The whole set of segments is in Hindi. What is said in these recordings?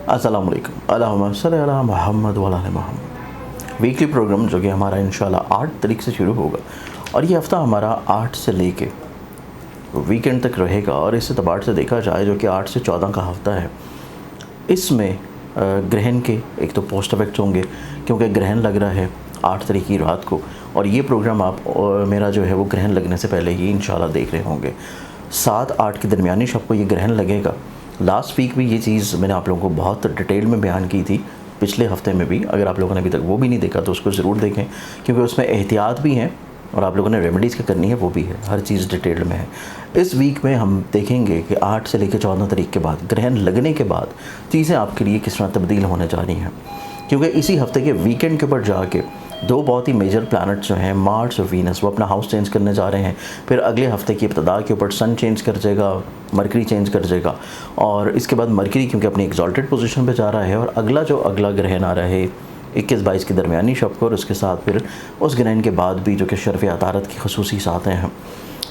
अस्सलाम वालेकुम, अल्लाहुम्मा सल्लि अला मुहम्मद व अला आलि मुहम्मद। वीकली प्रोग्राम जो कि हमारा इंशाल्लाह 8 तारीख से शुरू होगा और ये हफ़्ता हमारा 8 से लेके वीकेंड तक रहेगा। और इस एतबार से देखा जाए जो कि 8 से 14 का हफ़्ता है, इसमें ग्रहण के एक तो पोस्ट इफेक्ट्स होंगे क्योंकि ग्रहण लग रहा है 8 तारीख की रात को, और ये प्रोग्राम आप मेरा जो है वो ग्रहण लगने से पहले ही इंशाल्लाह देख रहे होंगे। 7-8 के दरमियानी शब को ये ग्रहण लगेगा। लास्ट वीक भी ये चीज़ मैंने आप लोगों को बहुत डिटेल में बयान की थी, पिछले हफ्ते में भी। अगर आप लोगों ने अभी तक वो भी नहीं देखा तो उसको ज़रूर देखें, क्योंकि उसमें एहतियात भी हैं और आप लोगों ने रेमेडीज़ क्या करनी है वो भी है, हर चीज़ डिटेल में है। इस वीक में हम देखेंगे कि 8 से लेकर 14 तारीख के बाद, ग्रहण लगने के बाद चीज़ें आपके लिए किस तरह तब्दील होने जा रही हैं। क्योंकि इसी हफ्ते के वीकेंड के ऊपर जाके दो बहुत ही मेजर प्लैनेट्स जो हैं, मार्स और वीनस, वो अपना हाउस चेंज करने जा रहे हैं। फिर अगले हफ्ते की इब्तिदा के ऊपर सन चेंज कर जाएगा, मरकरी चेंज कर जाएगा, और इसके बाद मरकरी क्योंकि अपनी एग्जॉल्टेड पोजीशन पे जा रहा है, और अगला ग्रहण आ रहा है 21-22 की दरमियानी शब को, और उसके साथ फिर उस ग्रहण के बाद भी जो कि शर्फ़ अतारत की खसूसी सातें हैं।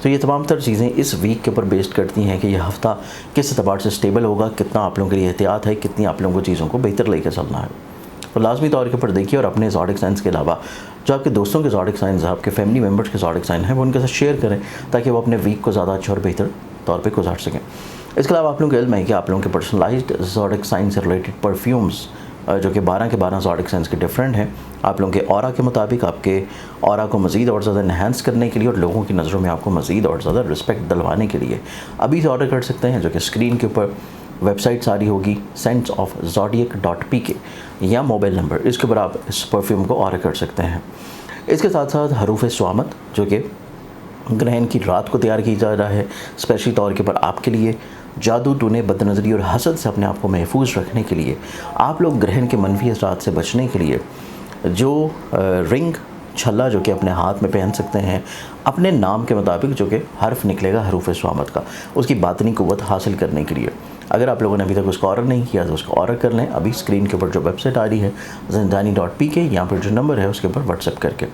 तो ये तमाम तर चीज़ें इस वीक के ऊपर बेस्ड करती हैं कि यह हफ़्ता किस एतबार से स्टेबल होगा, कितना आप लोगों के लिए एहतियात है, कितनी आप लोगों को चीज़ों को बेहतर लेकर चलना है। तो लाजमी तौर के ऊपर देखिए, और अपने ज़ोडिक साइंस के अलावा जो आपके दोस्तों के ज़ोडिक साइंस हैं, आपके फैमिली मेम्बर्स के ज़ोडिक साइन हैं, वो उनके साथ शेयर करें ताकि वो अपने वीक को ज़्यादा अच्छा और बेहतर तौर पे गुजार सकें। इसके अलावा आप लोगों को इल्म है कि आप लोगों के पर्सनलाइज्ड ज़ोडिक साइन से रिलेटेड परफ्यूम्स जो कि 12 के 12 ज़ोडिक साइंस के डिफरेंट हैं, आप लोगों के ऑरा के मुताबिक आपके ऑरा को मज़ीद और ज़्यादा इन्हांस करने के लिए और लोगों की नज़रों में आपको मज़ीद और ज़्यादा रिस्पेक्ट दिलवाने के लिए अभी से ऑर्डर कर सकते हैं, जो कि स्क्रीन के ऊपर वेबसाइट सारी होगी senseofzodiac.pk या मोबाइल नंबर, इसके ऊपर आप इस परफ्यूम को ऑर्डर कर सकते हैं। इसके साथ साथ हरूफ स्वामत जो कि ग्रहण की रात को तैयार की जा रहा है स्पेशली तौर के ऊपर आपके लिए, जादू टूने, बदनज़री और हसद से अपने आप को महफूज रखने के लिए, आप लोग ग्रहण के मनफी असरात से बचने के लिए जो रिंग छल्ला जो कि अपने हाथ में पहन सकते हैं, अपने नाम के मुताबिक जो कि हर्फ निकलेगा हरूफ स्वामत का, उसकी बातनी क़ुव्वत हासिल करने के लिए। अगर आप लोगों ने अभी तक उसको ऑर्डर नहीं किया तो उसको ऑर्डर कर लें, अभी स्क्रीन के ऊपर जो वेबसाइट आ रही है zindani.pk, यहाँ पर जो नंबर है उसके ऊपर व्हाट्सएप करके।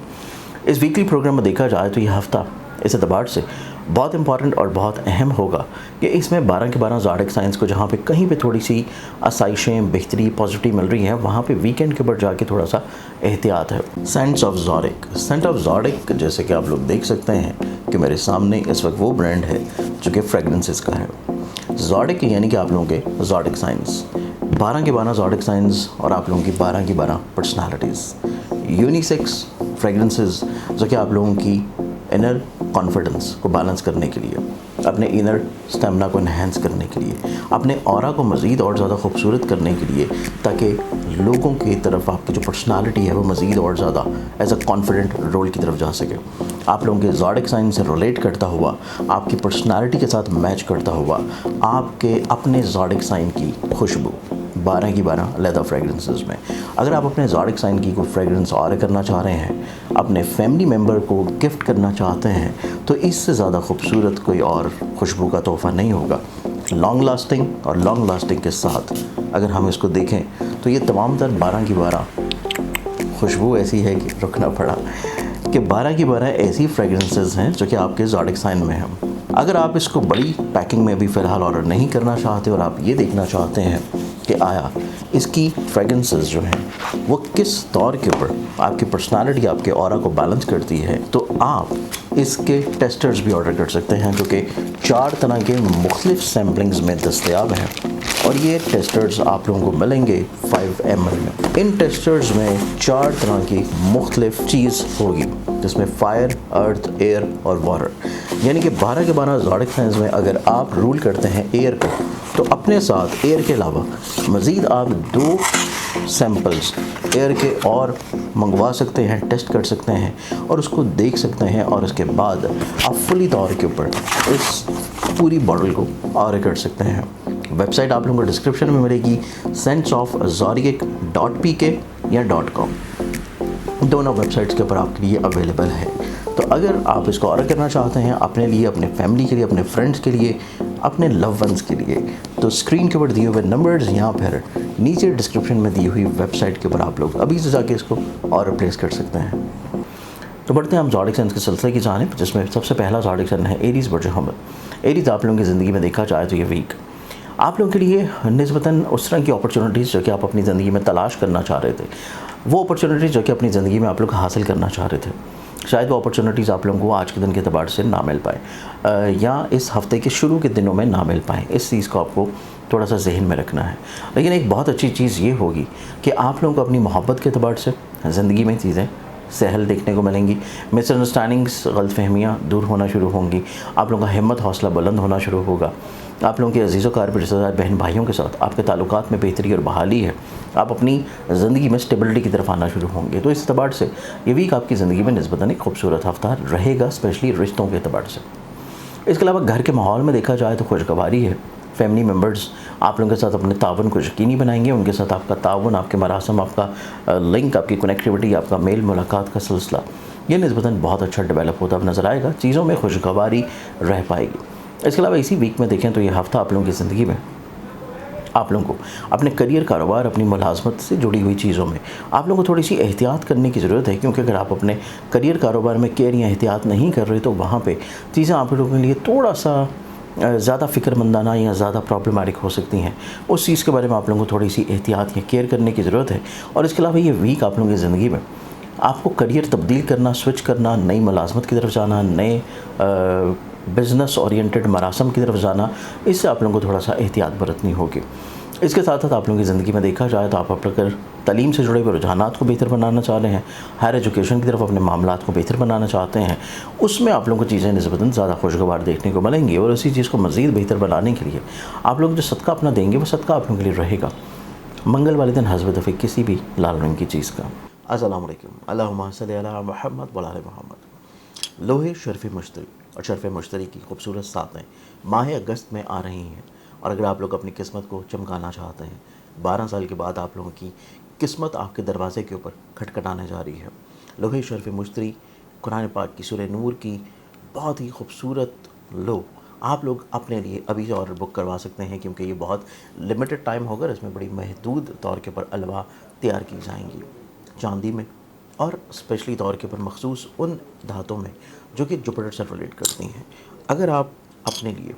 इस वीकली प्रोग्राम में देखा जाए तो यह हफ़्ता इस एतबार से बहुत इंपॉर्टेंट और बहुत अहम होगा कि इसमें 12 के 12 ज़ोडिक साइंस को जहाँ पे कहीं पे थोड़ी सी आसाइशें, बेहतरी, पॉजिटिव मिल रही हैं, वहाँ पे वीकेंड के ऊपर जाके थोड़ा सा एहतियात है। सेंट ऑफ ज़ोडिक जैसे कि आप लोग देख सकते हैं कि मेरे सामने इस वक्त वो ब्रांड है जो कि फ्रेगरेंसेस का है। ज़ोडिक यानी कि आप लोगों के ज़ोडिक साइंस, 12 के 12 ज़ोडिक साइंस और आप लोगों की 12 की 12 पर्सनालिटीज़, यूनिसेक्स फ्रेगरेंसेस जो कि आप लोगों की इनर कॉन्फिडेंस को बैलेंस करने के लिए, अपने इनर स्टेमिना को इन्हांस करने के लिए, अपने ऑरा को मज़ीद और ज़्यादा खूबसूरत करने के लिए, ताकि लोगों की तरफ आपकी जो पर्सनालिटी है वो मज़ीद और ज़्यादा एज अ कॉन्फिडेंट रोल की तरफ जा सके। आप लोगों के ज़ोडिक साइन से रिलेट करता हुआ, आपकी पर्सनालिटी के साथ मैच करता हुआ, आपके अपने ज़ोडिक साइन की खुशबू 12 की 12 लेदर फ्रेगरेंसेस में, अगर आप अपने ज़ोडिक साइन की कोई फ्रेगरेंस ऑर्डर करना चाह रहे हैं, अपने फैमिली मेम्बर को गिफ्ट करना चाहते हैं, तो इससे ज़्यादा खूबसूरत कोई और खुशबू का तोहफ़ा नहीं होगा। लॉन्ग लास्टिंग, और लॉन्ग लास्टिंग के साथ अगर हम इसको देखें तो ये तमाम तर 12 की 12 खुशबू ऐसी है कि रुकना पड़ा कि 12 की 12 ऐसी फ्रेगरेंसेस हैं जो कि आपके ज़ोडिक साइन में हैं। अगर आप इसको बड़ी पैकिंग में भी फ़िलहाल ऑर्डर नहीं करना चाहते और आप ये देखना चाहते हैं कि आया इसकी फ्रेगरेंसेस जो हैं वो किस तौर के ऊपर आपकी पर्सनालिटी, आपके ऑरा को बैलेंस करती है, तो आप इसके टेस्टर्स भी ऑर्डर कर सकते हैं जो कि 4 तरह के मुख्तलिफ सैम्पलिंग्स में दस्तयाब हैं, और ये टेस्टर्स आप लोगों को मिलेंगे 5 ml में। इन टेस्टर्स में 4 तरह की मुख्तलिफ चीज़ होगी, जिसमें फायर, अर्थ, एयर और वाटर, यानी कि 12 के 12 ज़ोडिक साइंस में अगर आप रूल करते हैं एयर को, तो अपने साथ एयर के अलावा मज़ीद आप 2 सैम्पल्स एयर के और मंगवा सकते हैं, टेस्ट कर सकते हैं और उसको देख सकते हैं, और उसके बाद आप फुली तौर के ऊपर इस पूरी बॉटल को ऑर्डर कर सकते हैं। वेबसाइट आप लोगों को डिस्क्रिप्शन में मिलेगी, senseofzodiac.pk या .com, दोनों वेबसाइट्स के ऊपर आपके लिए अवेलेबल है। तो अगर आप इसको ऑर्डर करना चाहते हैं अपने लिए, अपने फैमिली के लिए, अपने फ्रेंड्स के लिए, अपने लव वंस के लिए, तो स्क्रीन के ऊपर दिए हुए नंबर्स या फिर नीचे डिस्क्रिप्शन में दी हुई वेबसाइट के ऊपर आप लोग अभी से जाके इसको ऑर्डर प्लेस कर सकते हैं। तो बढ़ते हैं हम ज़ोडिक साइंस के सिलसिले की जानिब, जिसमें सबसे पहला ज़ोडिक साइन है एरीज़ बर्ज हमल। एरीज़ आप लोगों की ज़िंदगी में देखा जाए तो ये वीक आप लोगों के लिए निस्बतन उस तरह की अपॉर्चुनिटीज़ जो कि आप अपनी ज़िंदगी में तलाश करना चाह रहे थे, वो अपॉर्चुनिटीज़ जो कि अपनी ज़िंदगी में आप लोग हासिल करना चाह रहे थे, शायद वो अपॉर्चुनिटीज़ आप लोगों को आज के दिन के अतबार से ना मिल पाए या इस हफ़्ते के शुरू के दिनों में ना मिल पाएँ। इस चीज़ को आपको थोड़ा सा जहन में रखना है। लेकिन एक बहुत अच्छी चीज़ ये होगी कि आप लोगों को अपनी मोहब्बत के अतबार से ज़िंदगी में चीज़ें सहल देखने को मिलेंगी। मिसअंडरस्टैंडिंग्स, गलतफ़हमियाँ दूर होना शुरू होंगी। आप लोगों का हिम्मत हौसला बुलंद होना शुरू होगा। आप लोगों के अज़ीज़ कार रिश्तेदार बहन भाइयों के साथ आपके ताल्लुकात में बेहतरी और बहाली है। आप अपनी ज़िंदगी में स्टेबिलिटी की तरफ आना शुरू होंगे। तो इस एतबार से ये वीक आपकी ज़िंदगी में निस्बतन एक खूबसूरत हफ्ता रहेगा, स्पेशली रिश्तों के एतबार से। इसके अलावा घर के माहौल में देखा जाए तो खुशगवारी है। फैमिली मेम्बर्स आप लोगों के साथ अपने ताउन को यकीनी बनाएंगे। उनके साथ आपका ताउन, आपके मरासम, आपका लिंक, आपकी कनेक्टिविटी, आपका मेल मुलाकात का सिलसिला ये निस्बतन बहुत अच्छा डेवलप होता अब नज़र आएगा। चीज़ों में खुशगवारी रह पाएगी। इसके अलावा इसी वीक में देखें तो ये हफ़्ता आप लोगों की ज़िंदगी में आप लोगों को अपने करियर, कारोबार, अपनी मुलाजमत से जुड़ी हुई चीज़ों में आप लोगों को थोड़ी सी एहतियात करने की ज़रूरत है। क्योंकि अगर आप अपने करियर, कारोबार में केयर या एहतियात नहीं कर रहे तो वहाँ पे चीज़ें आप लोगों के लिए थोड़ा सा ज़्यादा फ़िक्रमंदाना या ज़्यादा प्रॉब्लमेटिक हो सकती हैं। उस चीज़ के बारे में आप लोगों को थोड़ी सी एहतियात या केयर करने की ज़रूरत है। और इसके अलावा ये वीक आप लोगों की ज़िंदगी में आपको करियर तब्दील करना, स्विच करना, नई मुलाजमत की तरफ जाना, नए बिज़नेस ओरिएंटेड मरासम की तरफ जाना, इससे आप लोगों को थोड़ा सा एहतियात बरतनी होगी। इसके साथ साथ आप लोगों की ज़िंदगी में देखा जाए तो आप अगर तालीम से जुड़े हुए रुझानात को बेहतर बनाना चाह रहे हैं, हायर एजुकेशन की तरफ अपने मामलात को बेहतर बनाना चाहते हैं, उसमें आप लोगों को चीज़ें निस्बतन ज़्यादा खुशगवार देखने को मिलेंगी। और उसी चीज़ को मज़ीद बेहतर बनाने के लिए आप लोग जो सदका अपना देंगे वो सदका आप लोगों के लिए रहेगा मंगल वाले दिन हज़्ब दफ़े किसी भी लाल रंग की चीज़ का। अस्सलाम वालेकुम, अल्लाहुम्मा सल्ली अला मुहम्मद व आले मुहम्मद। लोहे शर्फ़ मुश्तरी और शर्फ़ मुश्तरी की खूबसूरत सातें माह अगस्त में आ रही हैं। और अगर आप लोग अपनी किस्मत को चमकाना चाहते हैं, 12 साल के बाद आप लोगों की किस्मत आपके दरवाज़े के ऊपर खटखटाने जा रही है। लोहे शर्फ़ मुश्तरी कुरान पाक की सूरह नूर की बहुत ही खूबसूरत लो आप लोग अपने लिए अभी से ऑर्डर बुक करवा सकते हैं। क्योंकि ये बहुत लिमिटेड टाइम होगा, इसमें बड़ी महदूद तौर के ऊपर अलवा तैयार की जाएंगी चांदी में और स्पेशली तौर के ऊपर मखसूस उन धातों में जो कि जुपिटर से रिलेट करती हैं। अगर आप अपने लिए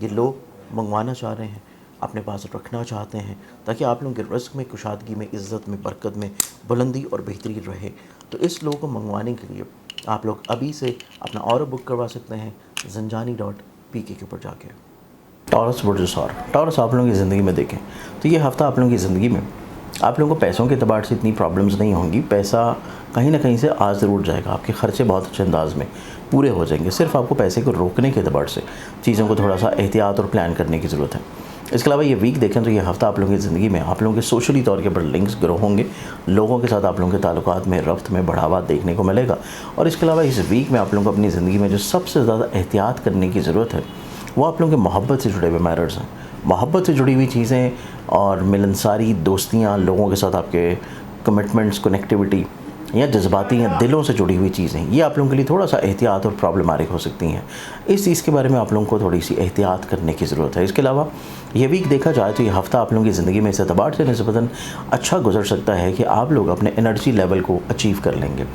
ये लो मंगवाना चाह रहे हैं, अपने पास रखना चाहते हैं ताकि आप लोगों के रिस्क में, कुशादगी में, इज़्ज़त में, बरकत में बुलंदी और बेहतरी रहे, तो इस लो को मंगवाने के लिए आप लोग अभी से अपना ऑर्डर बुक करवा सकते हैं zanjani.pk के ऊपर जाके। टॉरस वर्सेस टॉरस आप लोगों की ज़िंदगी में देखें तो ये हफ़्ता आप लोगों की ज़िंदगी में आप लोगों को पैसों के अतबार से इतनी प्रॉब्लम्स नहीं होंगी। पैसा कहीं ना कहीं से आ ज़रूर जाएगा, आपके ख़र्चे बहुत अच्छे अंदाज में पूरे हो जाएंगे। सिर्फ आपको पैसे को रोकने के अतबार से चीज़ों को थोड़ा सा एहतियात और प्लान करने की ज़रूरत है। इसके अलावा ये वीक देखें तो ये हफ़्ता आप लोगों की ज़िंदगी में आप लोगों के सोशली तौर के ऊपर लिंक्स ग्रो होंगे। लोगों के साथ आप लोगों के ताल्लुकात में रफ्त में बढ़ावा देखने को मिलेगा। और इसके अलावा इस वीक में आप लोगों को अपनी ज़िंदगी में जो सबसे ज़्यादा एहतियात करने की ज़रूरत है वो आप लोगों के मोहब्बत से जुड़े हुए मैटर्स हैं। मोहब्बत से जुड़ी हुई चीज़ें और मिलनसारी दोस्तियाँ, लोगों के साथ आपके कमिटमेंट्स, कनेक्टिविटी या जज्बाती या दिलों से जुड़ी हुई चीज़ें, ये आप लोगों के लिए थोड़ा सा एहतियात और प्रॉब्लमेटिक हो सकती हैं। इस चीज़ के बारे में आप लोगों को थोड़ी सी एहतियात करने की ज़रूरत है। इसके अलावा ये वीक देखा जाए तो ये हफ़्ता आप लोगों की ज़िंदगी में इस एतबार से निस्बतन अच्छा गुजर सकता है कि आप लोग अपने एनर्जी लेवल को अचीव कर लेंगे।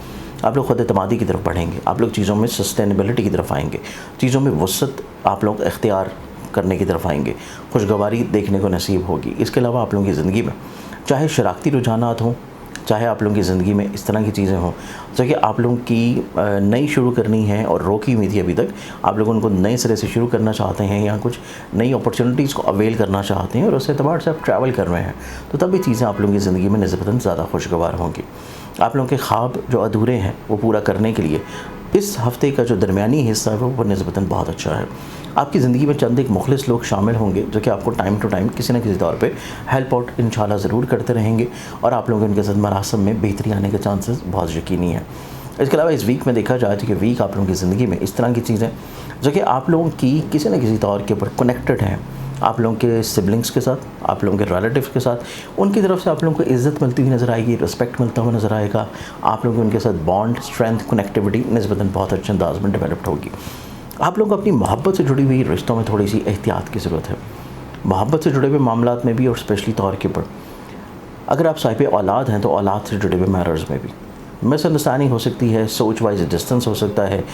आप लोग ख़ुद एतमादी की तरफ बढ़ेंगे, आप लोग चीज़ों में सस्टेनेबिलिटी की तरफ आएंगे, चीज़ों में वसत आप लोग इख्तियार करने की तरफ आएंगे, खुशगवारी देखने को नसीब होगी। इसके अलावा आप लोगों की ज़िंदगी में चाहे शराकती रुझानात हों, चाहे आप लोगों की ज़िंदगी में इस तरह की चीज़ें हों जो कि आप लोगों की नई शुरू करनी है और रोकी हुई थी अभी तक, आप लोग उनको नए सिरे से शुरू करना चाहते हैं या कुछ नई अपॉर्चुनिटीज़ को अवेल करना चाहते हैं और उस एतबार से आप ट्रैवल कर रहे हैं, तो तब भी चीज़ें आप लोगों की ज़िंदगी में निस्बतन ज़्यादा खुशगवार होंगी। आप लोगों के ख्वाब जो अधूरे हैं वो पूरा करने के लिए इस हफ़्ते का जो दरमियानी हिस्सा है वो निस्बतन बहुत अच्छा है। आपकी ज़िंदगी में चंद एक मुखलिस लोग शामिल होंगे जो कि आपको टाइम टू टाइम किसी न किसी तौर पे हेल्प आउट इंशाल्लाह ज़रूर करते रहेंगे और आप लोगों के उनके साथ मरासम में बेहतरी आने के चांसेस बहुत यकीनी है। इसके अलावा इस वीक में देखा जाए तो कि वीक आप लोगों की ज़िंदगी में इस तरह की चीज़ें जो कि आप लोगों की किसी न किसी तौर के ऊपर कनेक्टेड हैं, आप लोगों के सिबलिंग्स के साथ, आप लोगों के रिलेटिव्स के साथ, उनकी तरफ से आप लोगों को इज़्ज़त मिलती हुई नज़र आएगी, रिस्पेक्ट मिलता हुआ नज़र आएगा। आप लोगों के उनके साथ बॉन्ड, स्ट्रेंथ, कनेक्टिविटी निस्बतन बहुत अच्छे अंदाज में डेवलप्ड होगी। आप लोगों को अपनी मोहब्बत से जुड़ी हुई रिश्तों में थोड़ी सी एहतियात की ज़रूरत है। मोहब्बत से जुड़े हुए मामलात में भी और स्पेशली तौर के ऊपर अगर आप साहिब औलाद हैं तो औलाद से जुड़े हुए मैटर्स में भी मिसअंडरस्टैंडिंग हो सकती है, सोच वाइज डिस्टेंस हो सकता है,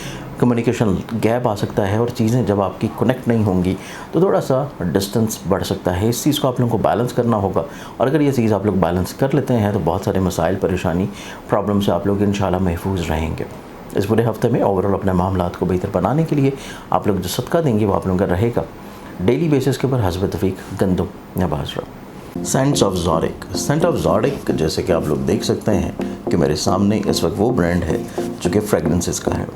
कम्युनिकेशन गैप आ सकता है और चीज़ें जब आपकी कनेक्ट नहीं होंगी तो थोड़ा सा डिस्टेंस बढ़ सकता है। इस चीज़ को आप लोगों को बैलेंस करना होगा और अगर ये चीज़ आप लोग बैलेंस कर लेते हैं तो बहुत सारे मसाइल, परेशानी, प्रॉब्लम से आप लोग इंशाल्लाह महफूज रहेंगे। इस पूरे हफ्ते में ओवरऑल अपने मामलात को बेहतर बनाने के लिए आप लोग जो सदका देंगे वो आप लोगों का रहेगा डेली बेसिस के ऊपर हस्ब तफीक गंदम या बाजरा। Signs of zodiac. Saint of zodiac जैसे कि आप लोग देख सकते हैं कि मेरे सामने इस वक्त वो ब्रांड है जो कि फ्रेगरेंसेस का है।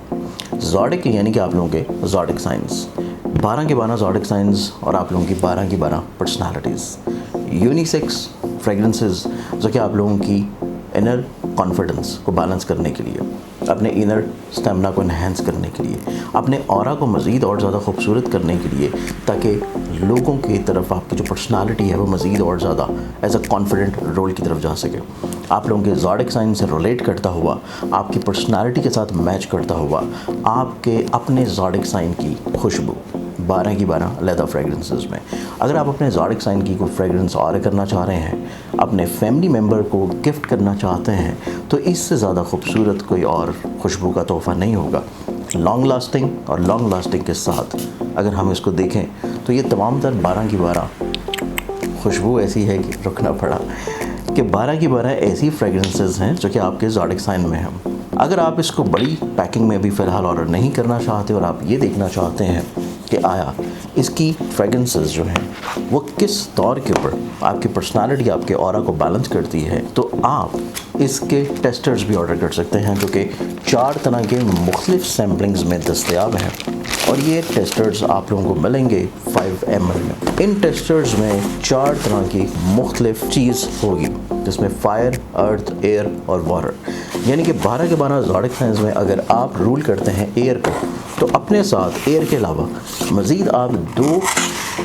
ज़ोडिक यानी कि आप लोगों के ज़ोडिक साइंस, 12 के 12 ज़ोडिक साइंस और आप लोगों की 12 की 12 पर्सनालिटीज़। यूनिसेक्स फ्रेगरेंसेस जो कि आप लोगों की इनर कॉन्फिडेंस को बैलेंस करने के लिए, अपने इनर स्टेमिना को इन्हेंस करने के लिए, अपने ऑरा को मज़ीद और ज़्यादा खूबसूरत करने के लिए, ताकि लोगों की तरफ आपकी जो पर्सनालिटी है वो मज़ीद और ज़्यादा एज अ कॉन्फिडेंट रोल की तरफ जा सके। आप लोगों के ज़ोडिक साइन से रिलेट करता हुआ, आपकी पर्सनालिटी के साथ मैच करता हुआ, आपके अपने ज़ोडिक साइन की खुशबू 12 की 12 लेदर फ्रेगरेंसेस में। अगर आप अपने ज़ोडिक साइन की कोई फ्रेगरेंस ऑर्डर करना चाह रहे हैं, अपने फैमिली मेम्बर को गिफ्ट करना चाहते हैं, तो इससे ज़्यादा खूबसूरत कोई और खुशबू का तोहफ़ा नहीं होगा। लॉन्ग लास्टिंग और लॉन्ग लास्टिंग के साथ अगर हम इसको देखें तो ये तमाम तर 12 की 12 खुशबू ऐसी है कि रुकना पड़ा कि 12 की 12 ऐसी फ्रेगरेंसेस हैं जो कि आपके ज़ोडिक साइन में हैं। अगर आप इसको बड़ी पैकिंग में भी फ़िलहाल ऑर्डर नहीं करना चाहते और आप ये देखना चाहते हैं कि आया इसकी फ्रेगरेंसेस जो हैं वो किस दौर के ऊपर आपकी पर्सनालिटी, आपके ऑरा को बैलेंस करती है, तो आप इसके टेस्टर्स भी ऑर्डर कर सकते हैं जो कि 4 तरह के मुख्तलिफ सैम्पलिंग्स में दस्तयाब हैं और ये टेस्टर्स आप लोगों को मिलेंगे 5 ml में। इन टेस्टर्स में 4 तरह की मुख्तलिफ चीज़ होगी जिसमें फायर, अर्थ, एयर और वाटर, यानी कि 12 के 12 ज़ोडिक साइंस में अगर आप रूल करते हैं एयर को, तो अपने साथ एयर के अलावा मज़ीद आप 2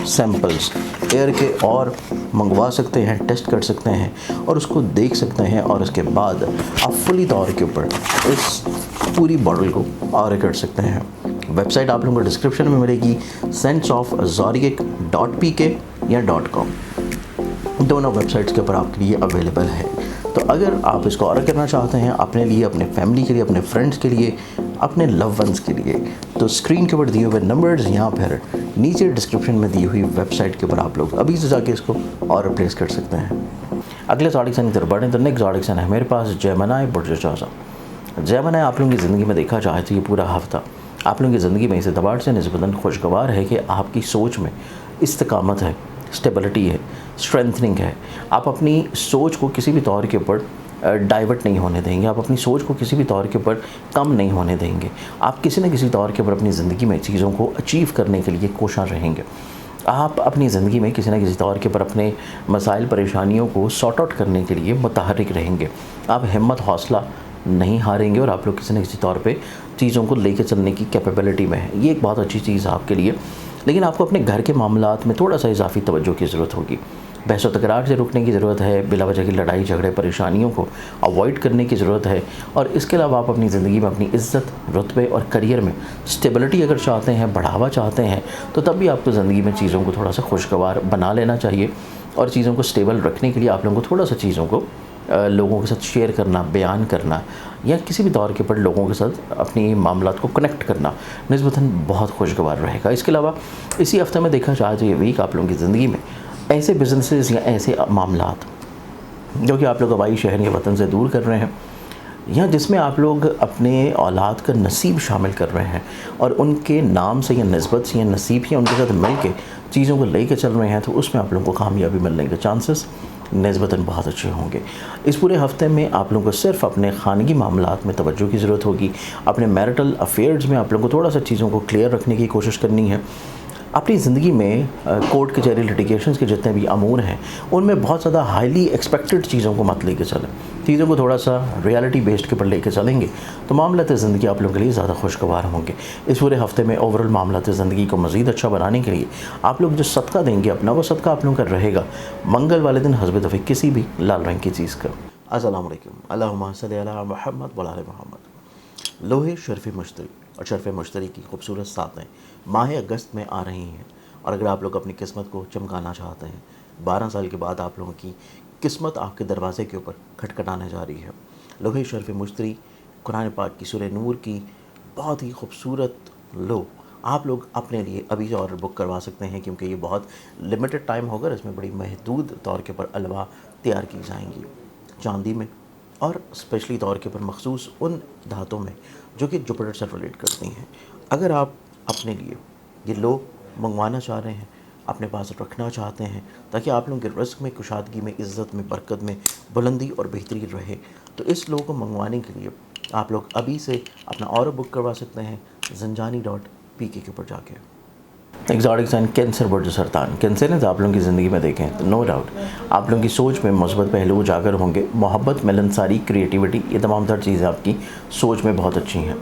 सैम्पल्स एयर के और मंगवा सकते हैं, टेस्ट कर सकते हैं और उसको देख सकते हैं और उसके बाद आप फुली तौर के ऊपर इस पूरी बॉटल को ऑर्डर कर सकते हैं। वेबसाइट आप लोगों को डिस्क्रिप्शन में मिलेगी, scentsofzodiac.pk या .com, दोनों वेबसाइट्स के ऊपर आपके लिए अवेलेबल है। तो अगर आप इसको ऑर्डर करना चाहते हैं अपने लिए, अपने फैमिली के लिए, अपने फ्रेंड्स के लिए, अपने लव वंस के लिए, तो स्क्रीन के ऊपर दिए हुए नंबर्स या फिर नीचे डिस्क्रिप्शन में दी हुई वेबसाइट के ऊपर आप लोग अभी से जाके इसको ऑर्डर प्लेस कर सकते हैं। अगले ज़ोडिक साइन की तरफ बढ़ें तो नेक्स्ट ज़ोडिक साइन है मेरे पास जेमिनी बुर्जुज़ा। जेमिनी आप लोगों की ज़िंदगी में देखा जाए तो ये पूरा हफ्ता आप लोगों की ज़िंदगी में इस एतबार से निस्बतन खुशगवार है कि आपकी सोच में इस्तकामत है, स्टेबिलिटी है, स्ट्रेंथनिंग है। आप अपनी सोच को किसी भी तौर के ऊपर डाइवर्ट नहीं होने देंगे, आप अपनी सोच को किसी भी तौर के ऊपर कम नहीं होने देंगे। आप किसी न किसी तौर के ऊपर अपनी ज़िंदगी में चीज़ों को अचीव करने के लिए कोशिश रहेंगे। आप अपनी ज़िंदगी में किसी न किसी तौर के ऊपर अपने मसाइल, परेशानियों को सॉर्ट आउट करने के लिए मुतहर्रिक रहेंगे। आप हिम्मत, हौसला नहीं हारेंगे और आप लोग किसी न किसी तौर पे चीज़ों को लेके चलने की कैपेबिलिटी में है। ये एक बहुत अच्छी चीज़ है आपके लिए। लेकिन आपको अपने घर के मामलात में थोड़ा सा इजाफी तवज्जो की ज़रूरत होगी। बहस व तकरार से रुकने की ज़रूरत है, बिला वजह की लड़ाई झगड़े परेशानियों को अवॉइड करने की ज़रूरत है। और इसके अलावा आप अपनी ज़िंदगी में अपनी इज़्ज़त, रुतबे और करियर में स्टेबिलिटी अगर चाहते हैं, बढ़ावा चाहते हैं, तो तब भी आपको ज़िंदगी में चीज़ों को थोड़ा सा खुशगवार बना लेना चाहिए। और चीज़ों को स्टेबल रखने के लिए आप लोगों को थोड़ा सा चीज़ों को लोगों के साथ शेयर करना, बयान करना या किसी भी तौर के ऊपर लोगों के साथ अपनी मामलात को कनेक्ट करना निस्बतन बहुत खुशगवार रहेगा। इसके अलावा इसी हफ्ते में देखा जाए तो ये वीक आप लोगों की ज़िंदगी में ऐसे बिजनेसेस या ऐसे मामलात जो कि आप लोग हवाई शहर या वतन से दूर कर रहे हैं या जिसमें आप लोग अपने औलाद का नसीब शामिल कर रहे हैं और उनके नाम से या निस्बत से या नसीब या उनके साथ मिल के चीज़ों को लेके चल रहे हैं, तो उसमें आप लोगों को कामयाबी मिलने के चांसेस निस्बतन बहुत अच्छे होंगे। इस पूरे हफ्ते में आप लोगों को सिर्फ अपने खानगी मामलात में तवज्जो की ज़रूरत होगी। अपने मैरिटल अफेयर्स में आप लोगों को थोड़ा सा चीज़ों को क्लियर रखने की कोशिश करनी है। अपनी ज़िंदगी में कोर्ट कचहरी लिटिगेशंस के जितने भी अमूर हैं उनमें बहुत ज़्यादा हाईली एक्सपेक्टेड चीज़ों को मत लेके चलें। चीज़ों को थोड़ा सा रियलिटी बेस्ड के ऊपर लेके चलेंगे तो मामलात ज़िंदगी आप लोगों के लिए ज़्यादा खुशगवार होंगे। इस पूरे हफ्ते में ओवरऑल मामलात ज़िंदगी को मज़ीद अच्छा बनाने के लिए आप लोग जो सदका देंगे अपना, वो सदका आप लोगों का रहेगा मंगल वाले दिन हस्ब तफ़ीक किसी भी लाल रंग की चीज़ का। अस्सलाम वालेकुम, अल्लाहुम्मा सल्ली अला मुहम्मद व आले मुहम्मद। लोहे शर्फ़ मुश्तरी और शर्फ़ मुश्तरी की खूबसूरत सातें माह अगस्त में आ रही हैं और अगर आप लोग अपनी किस्मत को चमकाना चाहते हैं, 12 साल के बाद आप लोगों की किस्मत आपके दरवाज़े के ऊपर खटखटाने जा रही है। लोहे शर्फ मुश्तरी कुरान पाक की सूरह नूर की बहुत ही खूबसूरत लो आप लोग अपने लिए अभी से ऑर्डर बुक करवा सकते हैं, क्योंकि ये बहुत लिमिटेड टाइम होगा। इसमें बड़ी महदूद तौर के ऊपर अलवा तैयार की जाएंगी चांदी में, और स्पेशली तौर के ऊपर मखसूस उन धातों में जो कि जुपिटर से रिलेट करती हैं। अगर आप अपने लिए ये लो मंगवाना चाह रहे हैं, अपने पास रखना चाहते हैं, ताकि आप लोगों के रिस्क में, कुशादगी में, इज़्ज़त में, बरकत में बुलंदी और बेहतरी रहे, तो इस लो को मंगवाने के लिए आप लोग अभी से अपना ऑर्डर बुक करवा सकते हैं zanjani.pk के ऊपर जाके। एग्जॉटिक साइन कैंसर बर्ड सरतान कैंसर ने आप लोगों की ज़िंदगी में देखें तो नो डाउट आप लोगों की सोच में मुस्बत पहलू उजागर होंगे। मोहब्बत, मिलनसारी, क्रिएटिविटी, ये तमाम तर चीज़ें आपकी सोच में बहुत अच्छी हैं।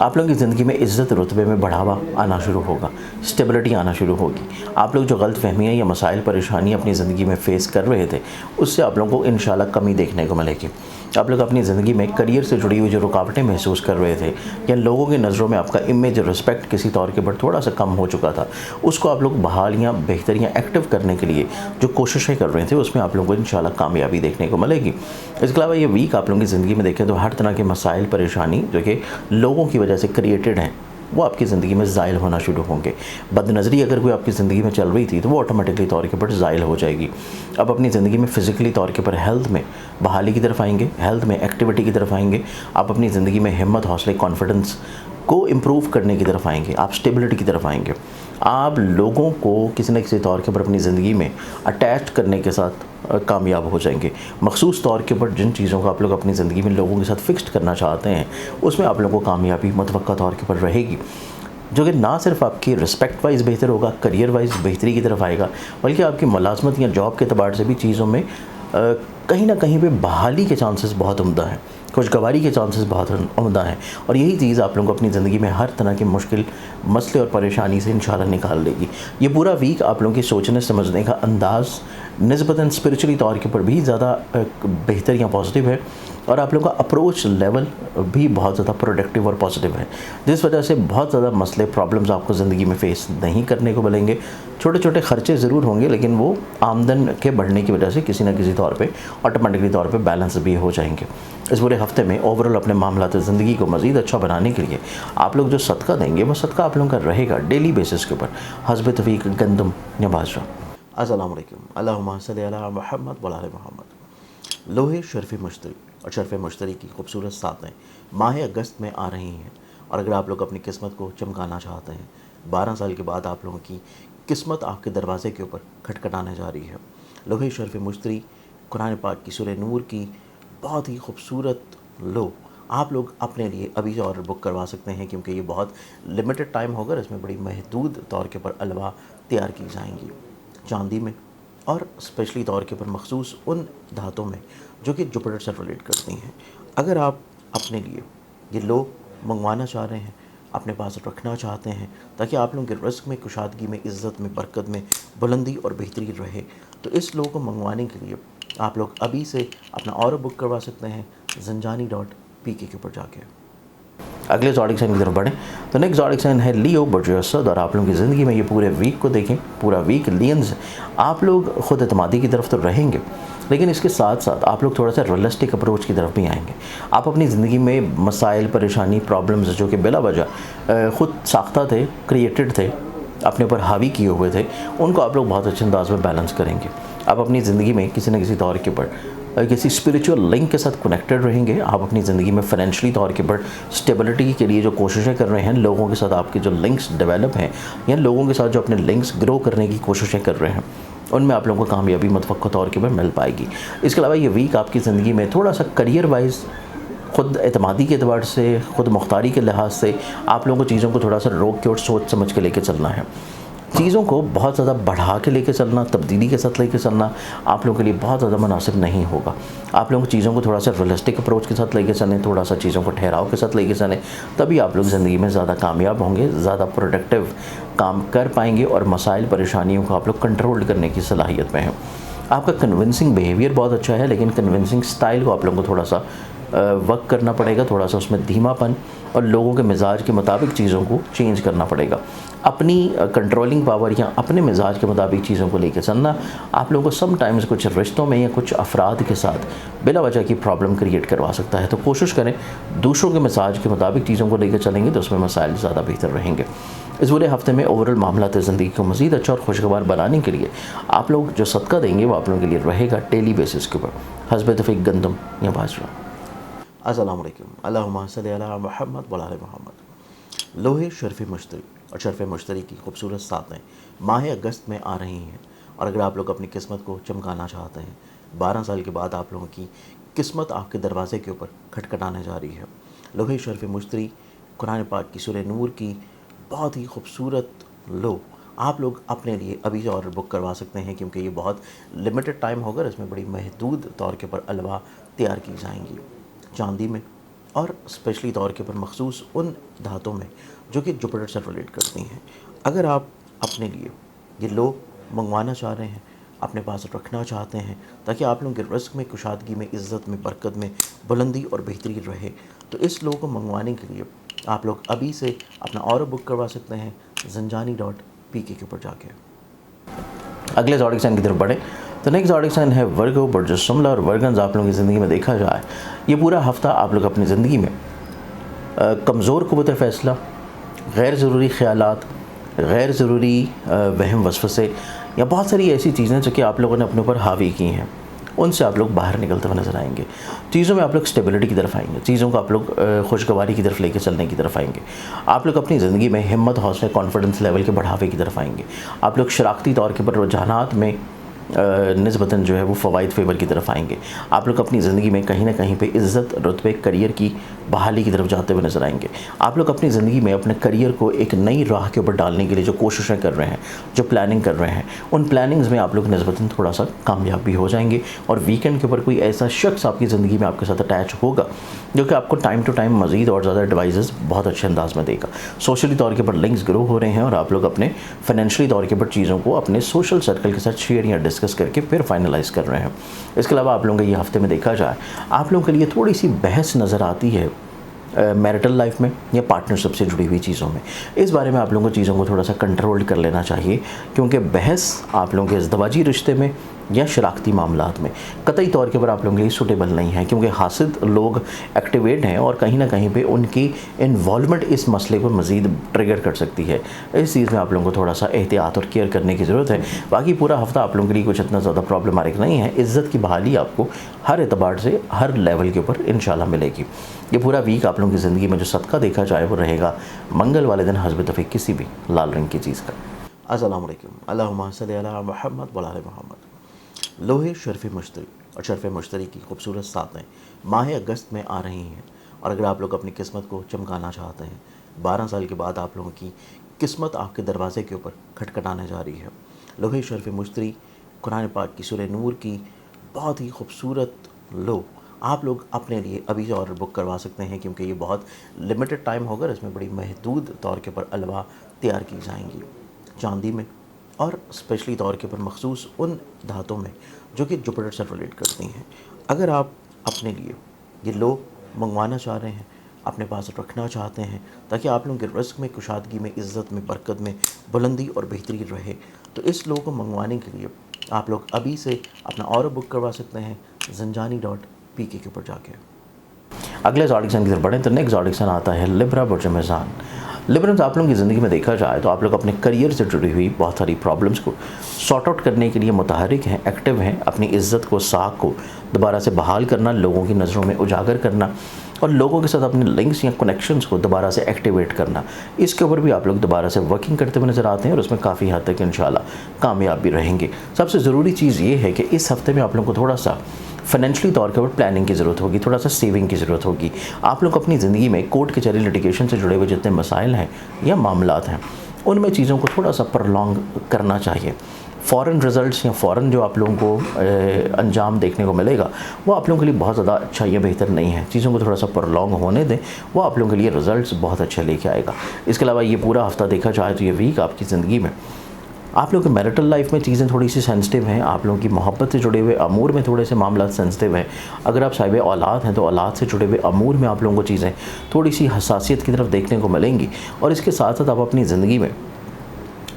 आप लोगों की ज़िंदगी में इज़्ज़त, रुतबे में बढ़ावा आना शुरू होगा, स्टेबिलिटी आना शुरू होगी। आप लोग जो गलत फहमियाँ या मसाइल परेशानी अपनी ज़िंदगी में फ़ेस कर रहे थे, उससे आप लोगों को इंशाल्लाह कमी देखने को मिलेगी। आप लोग अपनी ज़िंदगी में करियर से जुड़ी हुई जो रुकावटें महसूस कर रहे थे, या लोगों की नज़रों में आपका इमेज, रिस्पेक्ट किसी तौर के ऊपर थोड़ा सा कम हो चुका था, उसको आप लोग बहाल या बेहतर या एक्टिव करने के लिए जो कोशिशें कर रहे थे, उसमें आप लोगों को इंशाल्लाह कामयाबी देखने को मिलेगी। इसके अलावा ये वीक आप लोगों की ज़िंदगी में देखें तो हर तरह के मसाइल परेशानी जो कि लोगों की वजह से क्रिएटेड हैं, वो आपकी ज़िंदगी में ज़ायल होना शुरू होंगे। बदनज़री अगर कोई आपकी ज़िंदगी में चल रही थी तो वो ऑटोमेटिकली तौर के ऊपर ज़ायल हो जाएगी। अब अपनी ज़िंदगी में फ़िज़िकली तौर के ऊपर हेल्थ में बहाली की तरफ आएंगे, हेल्थ में एक्टिविटी की तरफ आएंगे। आप अपनी ज़िंदगी में हिम्मत, हौसले, कॉन्फिडेंस को इम्प्रूव करने की तरफ आएंगे। आप स्टेबिलिटी की तरफ आएंगे। आप लोगों को किसी न किसी तौर के ऊपर अपनी ज़िंदगी में अटैच करने के साथ कामयाब हो जाएंगे। मखसूस तौर के ऊपर जिन चीज़ों को आप लोग अपनी ज़िंदगी में लोगों के साथ फिक्स्ड करना चाहते हैं, उसमें आप लोगों को कामयाबी मुतवक्का तौर के ऊपर रहेगी, जो कि ना सिर्फ आपकी रिस्पेक्ट वाइज बेहतर होगा, करियर वाइज बेहतरी की तरफ आएगा, बल्कि आपकी मुलाजमत या जॉब के अतबार से भी चीज़ों में कहीं ना कहीं पे बहाली के चांसेस बहुत उम्दा हैं, खुशगवारी के चांसेस बहुत उम्दा हैं। और यही चीज़ आप लोगों को अपनी ज़िंदगी में हर तरह की मुश्किल, मसले और परेशानी से इंशाल्लाह निकाल लेगी। ये पूरा वीक आप लोगों की सोचने समझने का अंदाज़ निस्बतन स्पिरिचुअली तौर के ऊपर भी ज़्यादा बेहतर या पॉजिटिव है, और आप लोगों का अप्रोच लेवल भी बहुत ज़्यादा प्रोडक्टिव और पॉजिटिव है, जिस वजह से बहुत ज़्यादा मसले, प्रॉब्लम्स आपको ज़िंदगी में फ़ेस नहीं करने को मिलेंगे। छोटे छोटे खर्चे ज़रूर होंगे, लेकिन वो आमदन के बढ़ने की वजह से किसी न किसी तौर पे ऑटोमेटिकली तौर पे बैलेंस भी हो जाएंगे। इस पूरे हफ्ते में ओवरऑल अपने मामलात ज़िंदगी को मज़ीद अच्छा बनाने के लिए आप लोग जो सदका देंगे, वो सदका आप लोगों का रहेगा डेली बेसिस के ऊपर हस्ब तफीक गंदम या बाजरा। अस्सलाम वालेकुम, अल्लाहुम्मा सल्ली अला मुहम्मद व आले मुहम्मद। लोहे शर्फ मुश्तरी और शर्फ मुश्तरी की खूबसूरत सातें माह अगस्त में आ रही हैं, और अगर आप लोग अपनी किस्मत को चमकाना चाहते हैं, 12 साल के बाद आप लोगों की किस्मत आपके दरवाज़े के ऊपर खटखटाने जा रही है। लोहे शर्फ मुश्तरी कुरान पाक की सूरह नूर की बहुत ही खूबसूरत लो आप लोग अपने लिए अभी से ऑर्डर बुक करवा सकते हैं, क्योंकि ये बहुत लिमिटेड टाइम होगा। इसमें बड़ी महदूद तौर के ऊपर अलवा तैयार की जाएंगी चांदी में, और स्पेशली तौर के ऊपर मखसूस उन धातों में जो कि जुपिटर से रिलेट करती हैं। अगर आप अपने लिए ये लो मंगवाना चाह रहे हैं, अपने पास रखना चाहते हैं, ताकि आप लोगों के रिस्क में, कुशादगी में, इज़्ज़त में, बरकत में बुलंदी और बेहतरी रहे, तो इस लो को मंगवाने के लिए आप लोग अभी से अपना ऑर्डर बुक करवा सकते हैं zanjani.pk के ऊपर जाके। अगले ज़ोडिक साइन की तरफ बढ़ें तो नेक्स्ट ज़ोडिक साइन है लियो बर्ड असद, और आप लोगों की ज़िंदगी में ये पूरे वीक को देखें, पूरा वीक लियंस आप लोग ख़ुद एतमादी की तरफ तो रहेंगे, लेकिन इसके साथ साथ आप लोग थोड़ा सा रियलिस्टिक अप्रोच की तरफ भी आएंगे। आप अपनी ज़िंदगी में मसाइल, परेशानी, प्रॉब्लम्स जो कि बिला वजह ख़ुद साख्ता थे, क्रिएटेड थे, अपने ऊपर हावी किए हुए थे, उनको आप लोग बहुत अच्छे अंदाज में बैलेंस करेंगे। आप अपनी ज़िंदगी में किसी न किसी तौर के ऊपर किसी स्पिरिचुअल लिंक के साथ कनेक्टेड रहेंगे। आप अपनी ज़िंदगी में फाइनेंशियली तौर के ऊपर स्टेबिलिटी के लिए जो कोशिशें कर रहे हैं, लोगों के साथ आपके जो लिंक्स डेवलप हैं, या लोगों के साथ जो अपने लिंक्स ग्रो करने की कोशिशें कर रहे हैं, उनमें आप लोगों को कामयाबी मुतवक्का तौर के ऊपर मिल पाएगी। इसके अलावा ये वीक आपकी ज़िंदगी में थोड़ा सा करियर वाइज, ख़ुद एतमादी के अतबार से, ख़ुद मुख्तारी के लिहाज से आप लोगों को चीज़ों को थोड़ा सा रोक के और सोच समझ के लेके चलना है। चीज़ों को बहुत ज़्यादा बढ़ा के लेके चलना, तब्दीली के साथ लेके चलना आप लोगों के लिए बहुत ज़्यादा मुनासिब नहीं होगा। आप लोगों को चीज़ों को थोड़ा सा रियलिस्टिक अप्रोच के साथ लेके चलें, थोड़ा सा चीज़ों को ठहराव के साथ लेके चलें, तभी आप लोग ज़िंदगी में ज़्यादा कामयाब होंगे, ज़्यादा प्रोडक्टिव काम कर पाएंगे, और मसाइल, परेशानियों को आप लोग कंट्रोल करने की सलाहियत में हैं। आपका कन्विंसिंग बिहेवियर बहुत अच्छा है, लेकिन कन्विंसिंग स्टाइल को आप लोगों को थोड़ा सा वर्क करना पड़ेगा, थोड़ा सा उसमें धीमापन और लोगों के मिजाज के मुताबिक चीज़ों को चेंज करना पड़ेगा। अपनी कंट्रोलिंग पावर या अपने मिजाज के मुताबिक चीज़ों को लेकर चलना आप लोगों को समटाइम्स कुछ रिश्तों में या कुछ अफराद के साथ बिला वजह की प्रॉब्लम क्रिएट करवा सकता है। तो कोशिश करें दूसरों के मिजाज के मुताबिक चीज़ों को लेकर चलेंगे तो उसमें मसाइल ज़्यादा बेहतर रहेंगे। इस बुरे हफ्ते में ओवरऑल मामला ज़िंदगी को मज़ीद अच्छा और खुशगवार बनाने के लिए आप लोग जो सदका देंगे वो आप लोगों के लिए रहेगा डेली बेसिस के ऊपर हस्ब तफ़ीक गंदम या बाजरा। अस्सलाम वालेकुम, अल्लाहुम्मा सल्ली अला मुहम्मद व आले मुहम्मद। लोहे शर्फ़ मुश्तरी और शर्फ़ मुश्तरी की खूबसूरत सातें माह अगस्त में आ रही हैं और अगर आप लोग अपनी किस्मत को चमकाना चाहते हैं, 12 साल के बाद आप लोगों की किस्मत आपके दरवाज़े के ऊपर खटखटाने जा रही है। लोहे शर्फ़ मुश्तरी कुरान पाक की सूरह नूर की बहुत ही खूबसूरत लो आप लोग अपने लिए अभी ऑर्डर बुक करवा सकते हैं, क्योंकि ये बहुत लिमिटेड टाइम होगा। इसमें बड़ी महदूद तौर के ऊपर अलवा तैयार की जाएंगी चांदी में और स्पेशली तौर के ऊपर मखसूस उन धातों में जो कि जुपिटर से रिलेट करती हैं। अगर आप अपने लिए ये लो मंगवाना चाह रहे हैं, अपने पास रखना चाहते हैं ताकि आप लोगों के रिस्क में, कुशादगी में, इज़्ज़त में, बरकत में बुलंदी और बेहतरी रहे, तो इस लो को मंगवाने के लिए आप लोग अभी से अपना ऑर्डर बुक करवा सकते हैं zanjani.pk के ऊपर जाके। अगले ज़ोडिक साइन की तरफ बढ़े तो नेक्स्ट ज़ोडिक साइन है वर्गो, बुर्ज शुमला। और वर्गन्स आप लोगों की ज़िंदगी में देखा जाए ये पूरा हफ्ता आप लोग अपनी ज़िंदगी में कमज़ोर क़ुव्वत फ़ैसला, गैर ज़रूरी ख़यालात, गैर ज़रूरी वहम वसवसे या बहुत सारी ऐसी चीज़ें जो कि आप लोगों ने अपने ऊपर हावी की हैं, उनसे आप लोग बाहर निकलते हुए नज़र आएंगे। चीज़ों में आप लोग स्टेबिलिटी की तरफ आएंगे, चीज़ों को आप लोग खुशगवारी की तरफ लेकर चलने की तरफ आएंगे। आप लोग अपनी ज़िंदगी में हिम्मत, हौसले, कॉन्फिडेंस लेवल के बढ़ावे की तरफ आएंगे। आप लोग शराकती तौर के ऊपर रुझानात में निस्बतन जो है वो फ़वाइद फेवर की तरफ आएंगे। आप लोग अपनी ज़िंदगी में कहीं ना कहीं पे इज़्ज़त, रुतबे, करियर की बहाली की तरफ जाते हुए नज़र आएंगे। आप लोग अपनी ज़िंदगी में अपने करियर को एक नई राह के ऊपर डालने के लिए जो कोशिशें कर रहे हैं, जो प्लानिंग कर रहे हैं, उन प्लानिंग्स में आप लोग निस्बतन थोड़ा सा कामयाब भी हो जाएंगे। और वीकेंड के ऊपर कोई ऐसा शख्स आपकी ज़िंदगी में आपके साथ अटैच होगा जो कि आपको टाइम टू टाइम मज़ीद और ज़्यादा एडवाइजेस बहुत अच्छे अंदाज में देगा। सोशली तौर के ऊपर लिंक्स ग्रो हो रहे हैं और आप लोग अपने फाइनेंशियली तौर के ऊपर चीज़ों को अपने सोशल सर्कल के साथ शेयर या डिस्कस करके फिर फाइनलाइज कर रहे हैं। इसके अलावा आप लोगों के ये हफ्ते में देखा जाए आप लोगों के लिए थोड़ी सी बहस नज़र आती है मैरिटल लाइफ में या पार्टनरशिप से जुड़ी हुई चीज़ों में। इस बारे में आप लोगों को चीज़ों को थोड़ा सा कंट्रोल कर लेना चाहिए, क्योंकि बहस आप लोगों के इज़्दवाजी रिश्ते में या शराकती मामलात में कतई तौर के ऊपर आप लोगों के लिए सूटेबल नहीं है, क्योंकि हासिद लोग एक्टिवेट हैं और कहीं ना कहीं पे उनकी इन्वॉल्वमेंट इस मसले को मज़ीद ट्रिगर कर सकती है। इस चीज़ में आप लोगों को थोड़ा सा एहतियात और केयर करने की ज़रूरत है। बाकी पूरा हफ्ता आप लोगों के लिए कुछ इतना ज़्यादा प्रॉब्लमेटिक नहीं है। इज़्ज़त की बहाली आपको हर एतबार से हर लेवल के ऊपर इंशाल्लाह मिलेगी। ये पूरा वीक आप लोगों की ज़िंदगी में जो सदका देखा जाए वो रहेगा मंगल वाले दिन हस्ब तफ़ीक किसी भी लाल रंग की चीज़ का। अस्सलाम वालेकुम, अल्लाहुम्मा सल्ली अला मुहम्मद व आले मुहम्मद। लोहे शर्फ़ मुश्तरी और शर्फ़ मुश्तरी की खूबसूरत सातें माह अगस्त में आ रही हैं और अगर आप लोग अपनी किस्मत को चमकाना चाहते हैं, 12 साल के बाद आप लोगों की किस्मत आपके दरवाज़े के ऊपर खटखटाने जा रही है। लोहे शर्फ़ मुश्तरी कुरान पाक की सूरह नूर की बहुत ही खूबसूरत लो आप लोग अपने लिए अभी ऑर्डर बुक करवा सकते हैं, क्योंकि ये बहुत लिमिटेड टाइम होगा। इसमें बड़ी महदूद तौर के ऊपर अलवा तैयार की जाएंगी चांदी में और स्पेशली तौर के ऊपर मखसूस उन धातों में जो कि जुपिटर से रिलेट करती हैं। अगर आप अपने लिए ये लो मंगवाना चाह रहे हैं, अपने पास रखना चाहते हैं ताकि आप लोगों के रिस्क में, कुशादगी में, इज़्ज़त में, बरकत में बुलंदी और बेहतरी रहे, तो इस लो को मंगवाने के लिए आप लोग अभी से अपना ऑर्डर बुक करवा सकते हैं zanjani.pk के ऊपर जाके। अगले ज़ोडिक साइन की तरफ बढ़ें तो नेक्स्ट ज़ोडिक साइन आता है लिब्रा, बुर्ज मीज़ान। लिब्रन्स आप लोगों की ज़िंदगी में देखा जाए तो आप लोग अपने करियर से जुड़ी हुई बहुत सारी प्रॉब्लम्स को सॉर्ट आउट करने के लिए मुतहरिक हैं, एक्टिव हैं। अपनी इज़्ज़त को, साख को दोबारा से बहाल करना, लोगों की नज़रों में उजागर करना और लोगों के साथ अपने लिंक्स या कनेक्शंस को दोबारा से एक्टिवेट करना, इसके ऊपर भी आप लोग दोबारा से वर्किंग करते हुए नज़र आते हैं और उसमें काफ़ी हद तक इंशाल्लाह कामयाब भी रहेंगे। सबसे ज़रूरी चीज़ ये है कि इस हफ्ते में आप लोगों को थोड़ा सा फाइनेंशियली तौर के ऊपर प्लानिंग की ज़रूरत होगी, थोड़ा सा सेविंग की ज़रूरत होगी। आप लोग अपनी ज़िंदगी में कोर्ट कचहरी लिटिगेशन से जुड़े हुए जितने मसाइल हैं या मामलात हैं उनमें चीज़ों को थोड़ा सा प्रलॉन्ग करना चाहिए। फ़ौरन रिज़ल्ट्स या फ़ौरन जो आप लोगों को अंजाम देखने को मिलेगा वो आप लोगों के लिए बहुत ज़्यादा अच्छा या बेहतर नहीं है। चीज़ों को थोड़ा सा प्रलॉन्ग होने दें, वो आप लोगों के लिए रिज़ल्ट्स बहुत अच्छे लेके आएगा। इसके अलावा ये पूरा हफ्ता देखा जाए तो ये वीक आपकी ज़िंदगी में आप लोगों के मैरिटल लाइफ में चीज़ें थोड़ी सी सेंसिटिव हैं। आप लोगों की मोहब्बत से जुड़े हुए अमूर में थोड़े से मामला सेंसिटिव हैं। अगर आप साहिब औलाद हैं तो औलाद से जुड़े हुए अमूर में आप लोगों को चीज़ें थोड़ी सी हसासियत की तरफ देखने को मिलेंगी। और इसके साथ साथ आप अपनी ज़िंदगी में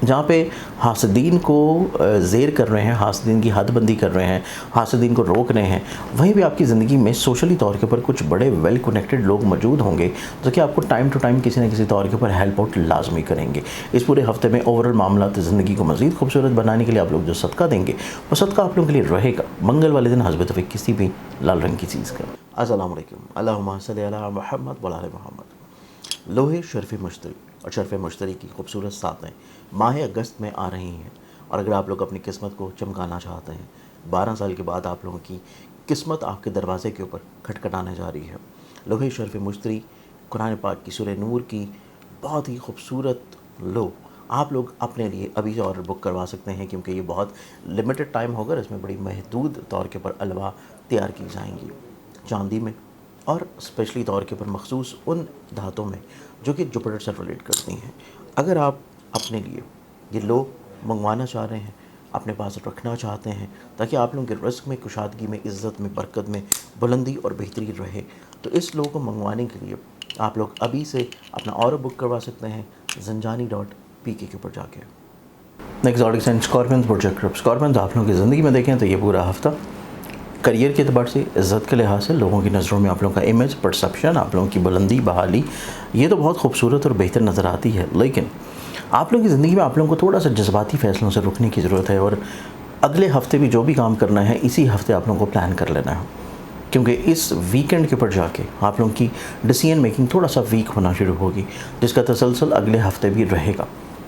जहाँ पे हासदीन को ज़ेर कर रहे हैं, हासदीन की हदबंदी कर रहे हैं, हासदीन को रोक रहे हैं, वहीं भी आपकी ज़िंदगी में सोशली तौर के ऊपर कुछ बड़े वेल कनेक्टेड लोग मौजूद होंगे जो कि आपको टाइम टू टाइम किसी न किसी तौर के ऊपर हेल्प आउट लाजमी करेंगे। इस पूरे हफ्ते में ओवरऑल मामला ज़िंदगी को मज़ीद खूबसूरत बनाने के लिए आप लोग जो सदका देंगे वो सदका आप लोगों के लिए रहेगा मंगल वाले दिन हस्बत तौफीक किसी भी लाल रंग की चीज़ का। अस्सलाम वालेकुम, अल्लाहुम्मा सल्ली अला मुहम्मद व आले मुहम्मद। लोहे शर्फ़ मुश्तरी और शर्फ़ मुश्तरी की खूबसूरत सातें माह अगस्त में आ रही हैं, और अगर आप लोग अपनी किस्मत को चमकाना चाहते हैं, 12 साल के बाद आप लोगों की किस्मत आपके दरवाज़े के ऊपर खटखटाने जा रही है। लोहे शर्फ़ मुश्तरी कुरान पाक की सूरह नूर की बहुत ही खूबसूरत लो आप लोग अपने लिए अभी से ऑर्डर बुक करवा सकते हैं, क्योंकि ये बहुत लिमिटेड टाइम होगा। इसमें बड़ी महदूद तौर के ऊपर अलवा तैयार की जाएंगी चांदी में, और स्पेशली तौर के ऊपर मखसूस उन धातों में जो कि जुपिटर से रिलेट करती हैं। अगर आप अपने लिए ये लो मंगवाना चाह रहे हैं, अपने पास रखना चाहते हैं, ताकि आप लोगों के रिस्क में, कुशादगी में, इज़्ज़त में, बरकत में बुलंदी और बेहतरी रहे, तो इस लो को मंगवाने के लिए आप लोग अभी से अपना ऑर्डर बुक करवा सकते हैं zanjani.pk के ऊपर जाके। Next order send scorpion project scorpion आप लोगों की ज़िंदगी में देखें तो ये पूरा हफ्ता करियर के अतबार से, इज़्ज़त के लिहाज से, लोगों की नज़रों में आप लोगों का इमेज, परसेप्शन, आप लोगों की बुलंदी, बहाली, ये तो बहुत खूबसूरत और बेहतर नज़र आती है। लेकिन आप लोगों की ज़िंदगी में आप लोगों को थोड़ा सा जज्बाती फ़ैसलों से रुकने की ज़रूरत है, और अगले हफ्ते भी जो भी काम करना है इसी हफ्ते आप लोगों को प्लान कर लेना है, क्योंकि इस वीकेंड के ऊपर जाके आप लोगों की डिसीजन मेकिंग थोड़ा सा वीक होना शुरू होगी, जिसका तसलसल अगले हफ्ते भी रहेगा।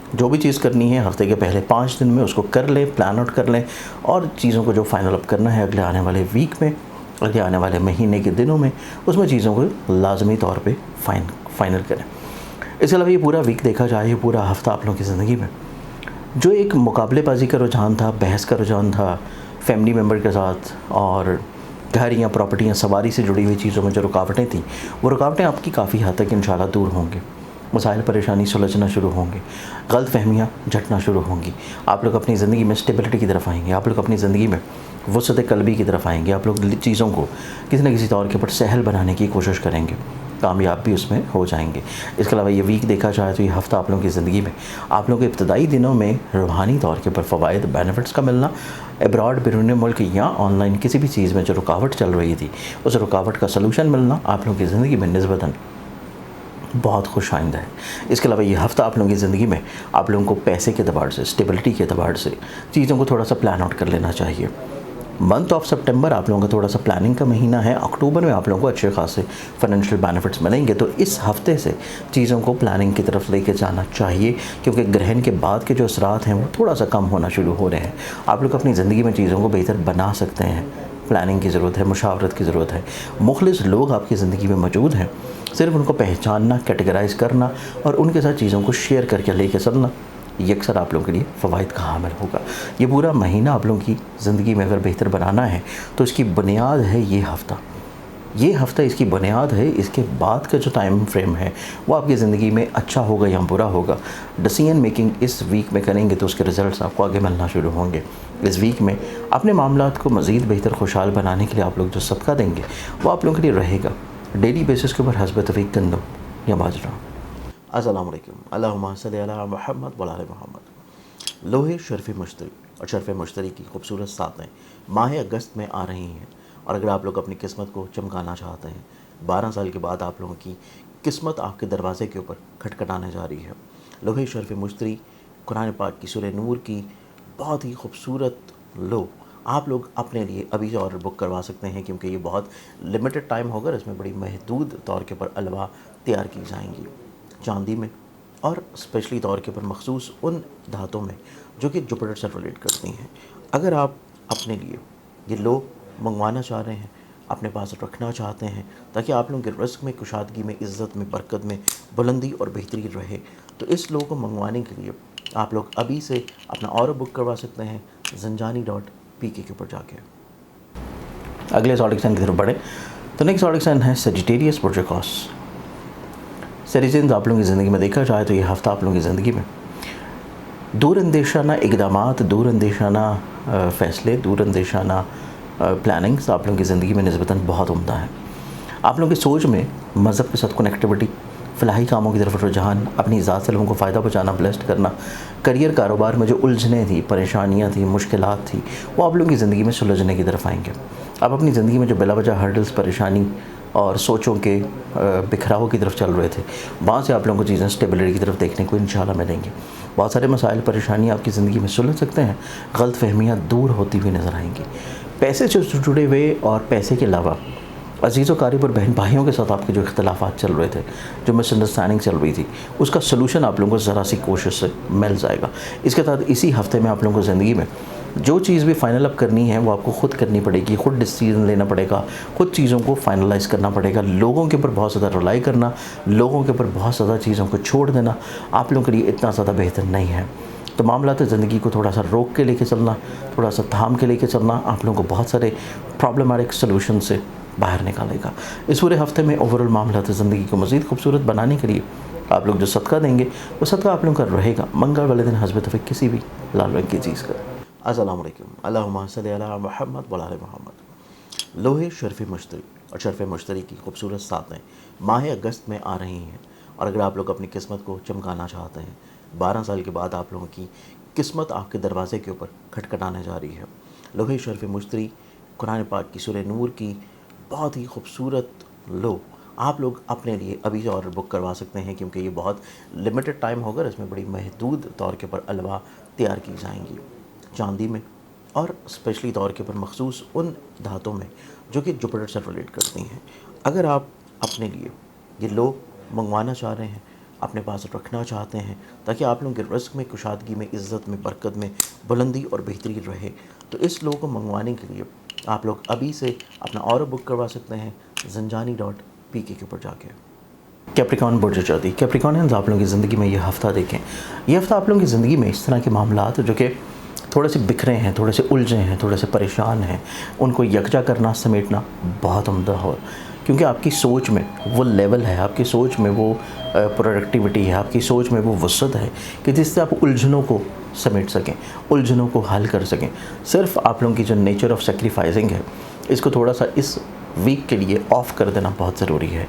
जो भी चीज़ करनी है हफ्ते के पहले 5 दिन में उसको कर लें, प्लान आउट कर लें, और चीज़ों को जो फाइनल अप करना है अगले आने वाले वीक में, अगले आने वाले महीने के दिनों में, उसमें चीज़ों को लाजमी तौर पे फाइनल करें। इसके अलावा ये पूरा वीक देखा जाए, ये पूरा हफ्ता आप लोगों की ज़िंदगी में जो एक मुकाबलेबाजी का रुझान था, बहस का रुझान था फैमिली मेम्बर के साथ, और घर या प्रॉपर्टी या सवारी से जुड़ी हुई चीज़ों में जो रुकावटें थीं, वो रुकावटें आपकी काफ़ी हद तक इंशाल्लाह दूर होंगी। मसाइल परेशानी सुलझना शुरू होंगे, गलत फहमियाँ झटना शुरू होंगी। आप लोग अपनी ज़िंदगी में स्टेबिलिटी की तरफ आएंगे, आप लोग अपनी ज़िंदगी में वसअत क़ल्बी की तरफ आएंगे, आप लोग चीज़ों को किसी न किसी तौर के ऊपर सहल बनाने की कोशिश करेंगे, कामयाब भी उसमें हो जाएंगे। इसके अलावा ये वीक देखा जाए तो ये हफ़्ता आप लोगों की ज़िंदगी में आप लोगों के इब्तदाई दिनों में रूहानी तौर के ऊपर फ़वाइद, बेनिफिट्स का मिलना, अब्रॉड, बैरून मुल्क या ऑनलाइन किसी भी चीज़ में जो रुकावट चल रही थी उस रुकावट का सलूशन मिलना आप लोगों की ज़िंदगी में निस्बतन बहुत खुश आइंदा है। इसके अलावा ये हफ़्ता आप लोगों की ज़िंदगी में आप लोगों को पैसे के अतबार से, स्टेबिलिटी के अतबार से चीज़ों को थोड़ा सा प्लान आउट कर लेना चाहिए। मंथ ऑफ सितंबर आप लोगों का थोड़ा सा प्लानिंग का महीना है, अक्टूबर में आप लोगों को अच्छे खासे फाइनेंशियल बेनिफिट्स मिलेंगे, तो इस हफ्ते से चीज़ों को प्लानिंग की तरफ लेके जाना चाहिए, क्योंकि ग्रहण के बाद के जो असरात हैं वो थोड़ा सा कम होना शुरू हो रहे हैं। आप लोग अपनी ज़िंदगी में चीज़ों को बेहतर बना सकते हैं, प्लानिंग की ज़रूरत है, मुशावरत की ज़रूरत है। मुखलिस लोग आपकी ज़िंदगी में मौजूद हैं, सिर्फ उनको पहचानना, कैटेगराइज़ करना और उनके साथ चीज़ों को शेयर करके लेके चलना, ये अक्सर आप लोगों के लिए फ़वाइद का हामिल होगा। ये पूरा महीना आप लोगों की ज़िंदगी में अगर बेहतर बनाना है तो इसकी बुनियाद है ये हफ़्ता। ये हफ़्ता इसकी बुनियाद है। इसके बाद का जो टाइम फ्रेम है वो आपकी ज़िंदगी में अच्छा होगा या बुरा होगा, डिसीजन मेकिंग इस वीक में करेंगे तो उसके रिज़ल्ट्स आपको आगे मिलना शुरू होंगे। इस वीक में अपने मामलात को मज़ीद बेहतर खुशहाल बनाने के लिए आप लोग जो सदका देंगे वो आप लोगों के लिए रहेगा डेली बेसिस के ऊपर हस्बत तौफीक गंदम या बाजरा। अस्सलाम वालेकुम, अल्लाहुम्मा सल्ली अला मुहम्मद व आले मुहम्मद। लोहे शर्फ़ मुश्तरी और शर्फ़ मुश्तरी की खूबसूरत सातें माह अगस्त में आ रही हैं, और अगर आप लोग अपनी किस्मत को चमकाना चाहते हैं, 12 साल के बाद आप लोगों की किस्मत आपके दरवाज़े के ऊपर खटखटाने जा रही है। लोहे शर्फ़ मुश्तरी कुरान पाक की सूरह नूर की बहुत ही खूबसूरत लो आप लोग अपने लिए अभी से ऑर्डर बुक करवा सकते हैं, क्योंकि ये बहुत लिमिटेड टाइम होगा। इसमें बड़ी महदूद तौर के ऊपर अलवा तैयार की जाएंगी चांदी में, और स्पेशली तौर के ऊपर मखसूस उन धातों में जो कि जुपिटर से रिलेट करती हैं। अगर आप अपने लिए ये लो मंगवाना चाह रहे हैं, अपने पास रखना चाहते हैं, ताकि आप लोगों के रिस्क में, कुशादगी में, इज़्ज़त में, बरकत में बुलंदी और बेहतरी रहे, तो इस लो को मंगवाने के लिए आप लोग अभी से अपना ऑर्डर बुक करवा सकते हैं zanjani.pk के ऊपर जाके। अगले ज़ोडिक साइन की तरफ बढ़े तो नेक्स्ट ज़ोडिक साइन है सेजिटेरियस प्रोजेकॉस। सेजिटेरियंस आप लोगों की ज़िंदगी में देखा जाए तो ये हफ़्ता आप लोगों की ज़िंदगी में दूरअंदेशाना इक़दामात, दूरअंदेशाना फ़ैसले, दूरअंदेशाना प्लानिंग्स आप लोगों की ज़िंदगी में निस्बतन बहुत उम्दा है। आप लोगों की सोच में मज़हब के साथ कनेक्टिविटी, फ़िलहाली कामों की तरफ रुझान, अपनी ज़ात से लोगों को फ़ायदा पहुँचाना, ब्लेस्ड करना, करियर कारोबार में जो उलझनें थी, परेशानियाँ थी, मुश्किलात थी, वो आप लोगों की ज़िंदगी में सुलझने की तरफ आएंगे। आप अपनी ज़िंदगी में जो बिलावजह हर्डल्स, परेशानी और सोचों के बिखराव की तरफ चल रहे थे, वहाँ से आप लोगों को चीज़ें स्टेबिलिटी की तरफ देखने को इंशाल्लाह मिलेंगी। बहुत सारे मसाइल, परेशानियाँ आपकी ज़िंदगी में सुलझ सकते हैं, गलतफ़हमियाँ दूर होती हुई नज़र आएंगी। पैसे से जुड़े हुए और पैसे के अलावा अजीज़ व क़रीब और बहन भाइयों के साथ आपके जो इख्तिलाफ़ात चल रहे थे, जो मिसअंडरस्टैंडिंग चल रही थी, उसका सलूशन आप लोगों को ज़रा सी कोशिश से मिल जाएगा। इसके तहत इसी हफ़्ते में आप लोगों को ज़िंदगी में जो चीज़ भी फ़ाइनल अप करनी है वो आपको खुद करनी पड़ेगी, खुद डिसीजन लेना पड़ेगा, खुद चीज़ों को फाइनलाइज़ करना पड़ेगा। लोगों के ऊपर बहुत ज़्यादा रिलाई करना, लोगों के ऊपर बहुत ज़्यादा चीज़ों को छोड़ देना आप लोगों के लिए इतना ज़्यादा बेहतर नहीं है। तो मामला तो ज़िंदगी को थोड़ा सा रोक के लेके चलना, थोड़ा सा थाम के लेके चलना आप लोगों को बहुत सारे प्रॉब्लमेटिक सलूशन से बाहर निकालेगा। इस पूरे हफ्ते में ओवरऑल मामला तो ज़िंदगी को मज़ीद खूबसूरत बनाने के लिए आप लोग जो सदका देंगे वो सदका आप लोगों का रहेगा मंगल वाले दिन हस्ब तौफीक किसी भी लाल रंग की चीज़ का। अस्सलाम वालेकुम, अल्लाहुम्मा सल्ली अला मुहम्मद व आले मुहम्मद। लोहे शर्फ़ मुश्तरी और शर्फ़ मुश्तरी की खूबसूरत सातें माह अगस्त में आ रही हैं, और अगर आप लोग अपनी किस्मत को चमकाना चाहते हैं, 12 साल के बाद आप लोगों की किस्मत आपके दरवाज़े के ऊपर खटखटाने जा रही है। लोहे शर्फ़ मुश्तरी कुरान पाक की सूरह नूर की बहुत ही खूबसूरत लो आप लोग अपने लिए अभी से ऑर्डर बुक करवा सकते हैं, क्योंकि ये बहुत लिमिटेड टाइम होगा। इसमें बड़ी महदूद तौर के ऊपर अलवा तैयार की जाएंगी, चांदी में और स्पेशली तौर के ऊपर मखसूस उन धातों में जो कि जुपिटर से रिलेट करती हैं। अगर आप अपने लिए ये लो मंगवाना चाह रहे हैं, अपने पास रखना चाहते हैं, ताकि आप लोगों के रिस्क में, कुशादगी में, इज़्ज़त में, बरकत में बुलंदी और बेहतरी रहे, तो इस लो को मंगवाने के लिए आप लोग अभी से अपना ऑर्डर बुक करवा सकते हैं zanjani.pk के ऊपर जाके। कैप्रिकॉन बुर्ज जाती, कैप्रिकॉनियंस आप लोगों की ज़िंदगी में ये हफ़्ता देखें। ये हफ़्ता आप लोगों की ज़िंदगी में इस तरह के मामलात जो कि थोड़े से बिखरे हैं, थोड़े से उलझे हैं, थोड़े से परेशान हैं, उनको यकजा करना, समेटना बहुत उम्दा हो, क्योंकि आपकी सोच में वो लेवल है, आपकी सोच में वो प्रोडक्टिविटी है, आपकी सोच में वो वसअत है कि जिससे आप उलझनों को समेट सकें, उलझनों को हल कर सकें। सिर्फ आप लोगों की जो नेचर ऑफ सेक्रीफाइसिंग है, इसको थोड़ा सा इस वीक के लिए ऑफ़ कर देना बहुत ज़रूरी है,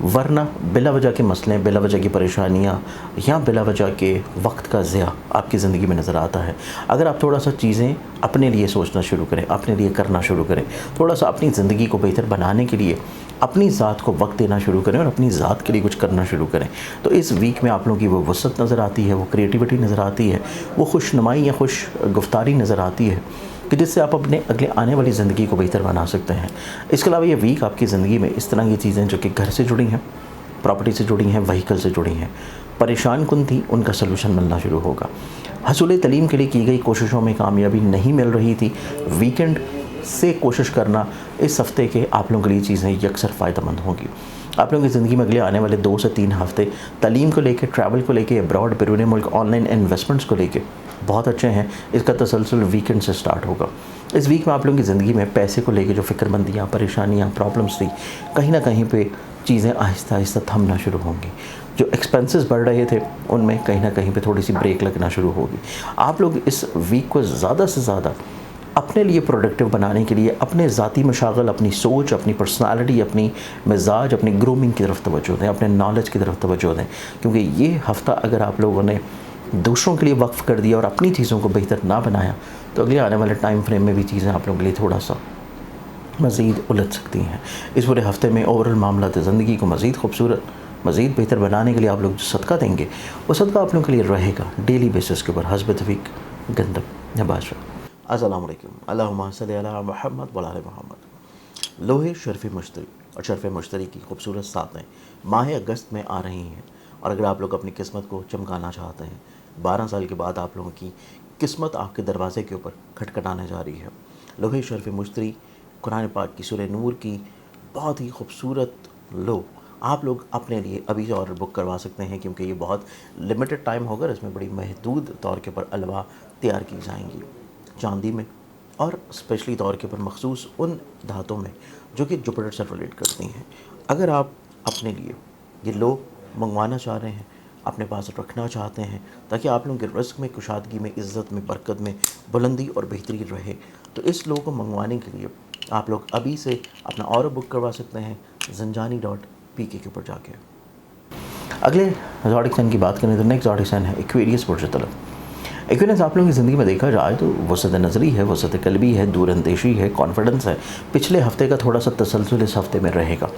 वरना बिला वजह के मसले, बिला वजह की परेशानियाँ या बिला वजह के वक्त का ज़िया आपकी ज़िंदगी में नज़र आता है। अगर आप थोड़ा सा चीज़ें अपने लिए सोचना शुरू करें, अपने लिए करना शुरू करें, थोड़ा सा अपनी ज़िंदगी को बेहतर बनाने के लिए अपनी ज़ात को वक्त देना शुरू करें और अपनी ज़ात के लिए कुछ करना शुरू करें, तो इस वीक में आप लोगों की वो वसअत नज़र आती है, वो क्रिएटिविटी नज़र आती है, वो खुशनुमाई या खुश गुफ्तारी नज़र आती है कि जिससे आप अपने अगले आने वाली ज़िंदगी को बेहतर बना सकते हैं। इसके अलावा ये वीक आपकी ज़िंदगी में इस तरह की चीज़ें जो कि घर से जुड़ी हैं, प्रॉपर्टी से जुड़ी हैं, व्हीकल से जुड़ी हैं, परेशान कुन थी, उनका सलूशन मिलना शुरू होगा। हसूल तलीम के लिए की गई कोशिशों में कामयाबी नहीं मिल रही थी, वीकेंड से कोशिश करना इस हफ़्ते के आप लोगों के लिए चीज़ें यकसर फ़ायदेमंद होंगी। आप लोगों की ज़िंदगी में अगले आने वाले 2 से 3 हफ़्ते तालीम को लेकर, ट्रैवल को लेकर, अब्रॉड, बैरून मुल्क ऑनलाइन इन्वेस्टमेंट्स को लेकर बहुत अच्छे हैं। इसका तसलसल वीकेंड से स्टार्ट होगा। इस वीक में आप लोगों की ज़िंदगी में पैसे को लेकर जो फ़िक्रमंदियाँ, परेशानियाँ, प्रॉब्लम्स थी, कहीं ना कहीं पे चीज़ें आहिस्ता आहिस्ता थमना शुरू होंगी। जो एक्सपेंसेस बढ़ रहे थे उनमें कहीं ना कहीं पे थोड़ी सी ब्रेक लगना शुरू होगी। आप लोग इस वीक को ज़्यादा से ज़्यादा अपने लिए प्रोडक्टिव बनाने के लिए अपने ज़ाती मशागल, अपनी सोच, अपनी पर्सनालिटी, अपनी मिजाज, अपनी ग्रूमिंग की तरफ तवज्जो दें, अपने नॉलेज की तरफ तवज्जो दें, क्योंकि ये हफ़्ता अगर आप लोगों ने दूसरों के लिए वक्फ़ कर दिया और अपनी चीज़ों को बेहतर ना बनाया, तो अगले आने वाले टाइम फ्रेम में भी चीज़ें आप लोगों के लिए थोड़ा सा मज़ीद उलझ सकती हैं। इस पूरे हफ़्ते में ओवरऑल मामला ज़िंदगी को मज़ीद खूबसूरत, मज़ीद बेहतर बनाने के लिए आप लोग जो सदका देंगे वो सदका आप लोगों के लिए रहेगा डेली बेसिस के ऊपर हस्ब तौफीक गंदम या बादशाह। अस्सलाम वालेकुम, अल्लाहुम्मा सल्ली अला मुहम्मद व आले मुहम्मद। लोहे शर्फ़ मुश्तरी और शर्फ़ मुश्तरी की खूबसूरत सातें माह अगस्त में आ रही हैं, और अगर आप लोग अपनी किस्मत को चमकाना चाहते हैं, 12 साल के बाद आप लोगों की किस्मत आपके दरवाज़े के ऊपर खटखटाने जा रही है। लोहे शर्फ़ मुश्तरी कुरान पाक की सूरह नूर की बहुत ही खूबसूरत लो आप लोग अपने लिए अभी से ऑर्डर बुक करवा सकते हैं, क्योंकि ये बहुत लिमिटेड टाइम होगा। इसमें बड़ी महदूद तौर के ऊपर अलवा तैयार की जाएंगी, चांदी में और स्पेशली तौर के ऊपर मखसूस उन धातों में जो कि जुपिटर से रिलेट करती हैं। अगर आप अपने लिए ये लो मंगवाना चाह रहे हैं, अपने पास रखना चाहते हैं, ताकि आप लोगों के रिस्क में, कुशादगी में, इज़्ज़त में, बरकत में बुलंदी और बेहतरी रहे, तो इस लो को मंगवाने के लिए आप लोग अभी से अपना ऑर्डर बुक करवा सकते हैं zanjani.pk के ऊपर जाके। अगले ज़ोडिक साइन की बात करें तो नेक्स्ट ज़ोडिक साइन है एक्वेरियस बुर्ज तलब। एक्वेरियस आप लोगों की ज़िंदगी में देखा जाए तो वसत नज़री है, वसत कल्बी है, दूरअंदेशी है, कॉन्फिडेंस है। पिछले हफ्ते का थोड़ा सा तसलसल इस हफ्ते में रहेगा।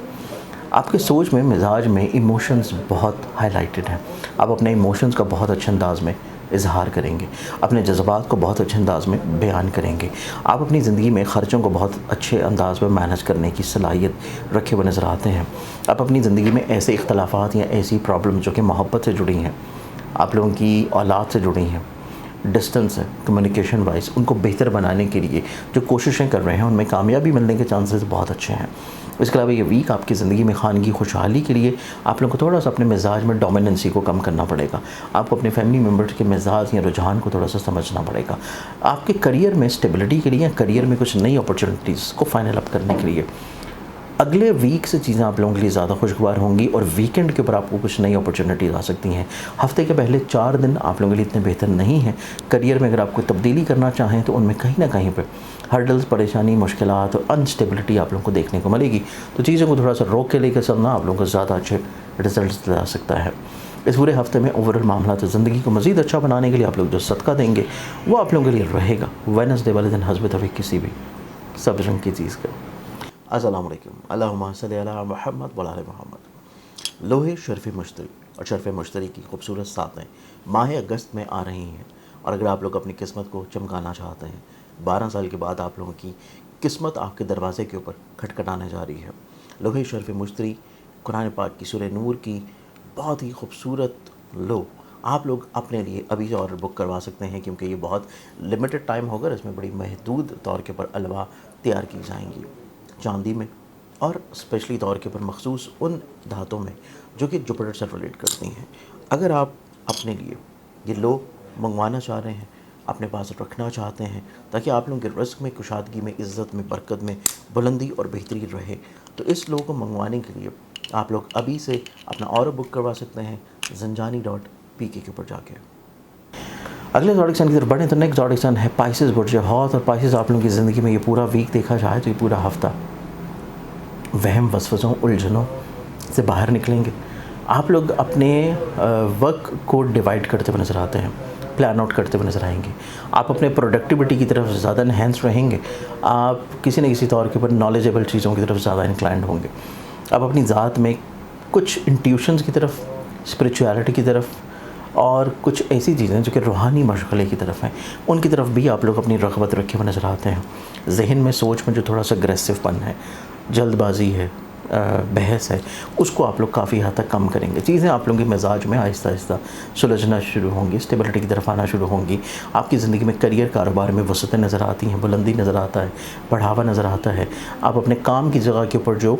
आपके सोच में, मिजाज में इमोशंस बहुत हाईलाइटेड हैं। आप अपने इमोशंस का बहुत अच्छे अंदाज में इजहार करेंगे, अपने जज्बात को बहुत अच्छे अंदाज में बयान करेंगे। आप अपनी ज़िंदगी में ख़र्चों को बहुत अच्छे अंदाज में मैनेज करने की सलाहियत रखे हुए नज़र आते हैं। आप अपनी ज़िंदगी में ऐसे इख्तलाफात या ऐसी प्रॉब्लम जो कि मोहब्बत से जुड़ी हैं, आप लोगों की औलाद से जुड़ी हैं, डिस्टेंस है कम्युनिकेशन वाइज, उनको बेहतर बनाने के लिए जो कोशिशें कर रहे हैं उनमें कामयाबी मिलने के चांसेस बहुत अच्छे हैं। इसके अलावा ये वीक आपकी ज़िंदगी में खानगी खुशहाली के लिए आप लोगों को थोड़ा सा अपने मिजाज में डोमिनेंसी को कम करना पड़ेगा। आपको अपने फैमिली मेम्बर्स के मिजाज या रुझान को थोड़ा सा समझना पड़ेगा। आपके करियर में स्टेबिलिटी के लिए या करियर में कुछ नई अपॉर्चुनिटीज़ को फाइनल अप करने के लिए अगले वीक से चीज़ें आप लोगों के लिए ज़्यादा खुशगवार होंगी और वीकेंड के ऊपर आपको कुछ नई अपॉर्चुनिटीज़ आ सकती हैं। हफ्ते के पहले 4 दिन आप लोगों के लिए इतने बेहतर नहीं हैं। करियर में अगर आप कोई तब्दीली करना चाहें तो उनमें कहीं ना कहीं पे हर्डल्स, परेशानी, मुश्किलात और अनस्टेबिलिटी आप लोगों को देखने को मिलेगी। तो चीज़ों को थोड़ा सा रोक के लेकर चलना आप लोगों को ज़्यादा अच्छे रिजल्ट ला सकता है। इस पूरे हफ्ते में ओवरऑल मामला तो ज़िंदगी को मज़ीद अच्छा बनाने के लिए आप लोग जो सदका देंगे वो आप लोगों के लिए रहेगा वेडनेसडे वाले दिन हस्बत अभी किसी भी सब रंग की चीज़ का। अस्सलाम वालेकुम, अल्लाहुम्मा सल्ली अला मुहम्मद व आले मुहम्मद। लोहे शर्फ़ मुश्तरी और शर्फ़ मुश्तरी की खूबसूरत सातें माह अगस्त में आ रही हैं और अगर आप लोग अपनी किस्मत को चमकाना चाहते हैं, 12 साल के बाद आप लोगों की किस्मत आपके दरवाज़े के ऊपर खटखटाने जा रही है। लोहे शर्फ़ मुश्तरी कुरान पाक की सूरह नूर की बहुत ही खूबसूरत लो आप लोग अपने लिए अभी और बुक करवा सकते हैं, क्योंकि ये बहुत लिमिटेड टाइम होगा। इसमें बड़ी महदूद तौर के ऊपर अलवा तैयार की जाएंगी चांदी में और स्पेशली तौर के ऊपर मखसूस उन धातों में जो कि जुपिटर से रिलेट करती हैं। अगर आप अपने लिए ये लो मंगवाना चाह रहे हैं, अपने पास रखना चाहते हैं ताकि आप लोगों के रिस्क में, कुशादगी में, इज़्ज़त में, बरकत में बुलंदी और बेहतरी रहे, तो इस लो को मंगवाने के लिए आप लोग अभी से अपना और बुक करवा सकते हैं zanjani.pk के ऊपर जाके। अगले ज़ोडिक साइन की तरफ बढ़ें तो नेक्स्ट ज़ोडिक साइन है पाइसेस बुर्ज हौत। और पाइसेस आप लोगों की ज़िंदगी में ये पूरा वीक देखा जाए तो ये पूरा हफ्ता वहम, वसवसों, उलझनों से बाहर निकलेंगे। आप लोग अपने वर्क को डिवाइड करते हुए नज़र आते हैं, प्लान आउट करते हुए नज़र आएंगे। आप अपने प्रोडक्टिविटी की तरफ ज़्यादा इन्हेंस रहेंगे। आप किसी न किसी तौर के ऊपर नॉलेजेबल चीज़ों की तरफ ज़्यादा इंक्लाइंड होंगे। आप अपनी ज़ात में कुछ इंट्यूशंस की तरफ, स्पिरिचुअलिटी की तरफ और कुछ ऐसी चीज़ें जो कि रूहानी मशगले की तरफ हैं, उनकी तरफ भी आप लोग अपनी रग़बत रखे हुए नज़र आते हैं। जहन में, सोच में जो थोड़ा सा अग्रेसिवपन है, जल्दबाजी है, बहस है, उसको आप लोग काफ़ी हद तक कम करेंगे। चीज़ें आप लोगों के मिजाज में आहिस्ता आहिस्ता सुलझना शुरू होंगी, स्टेबिलिटी की तरफ आना शुरू होंगी। आपकी ज़िंदगी में करियर, कारोबार में वसअतें नज़र आती हैं, बुलंदी नज़र आता है, बढ़ावा नज़र आता है। आप अपने काम की जगह के ऊपर जो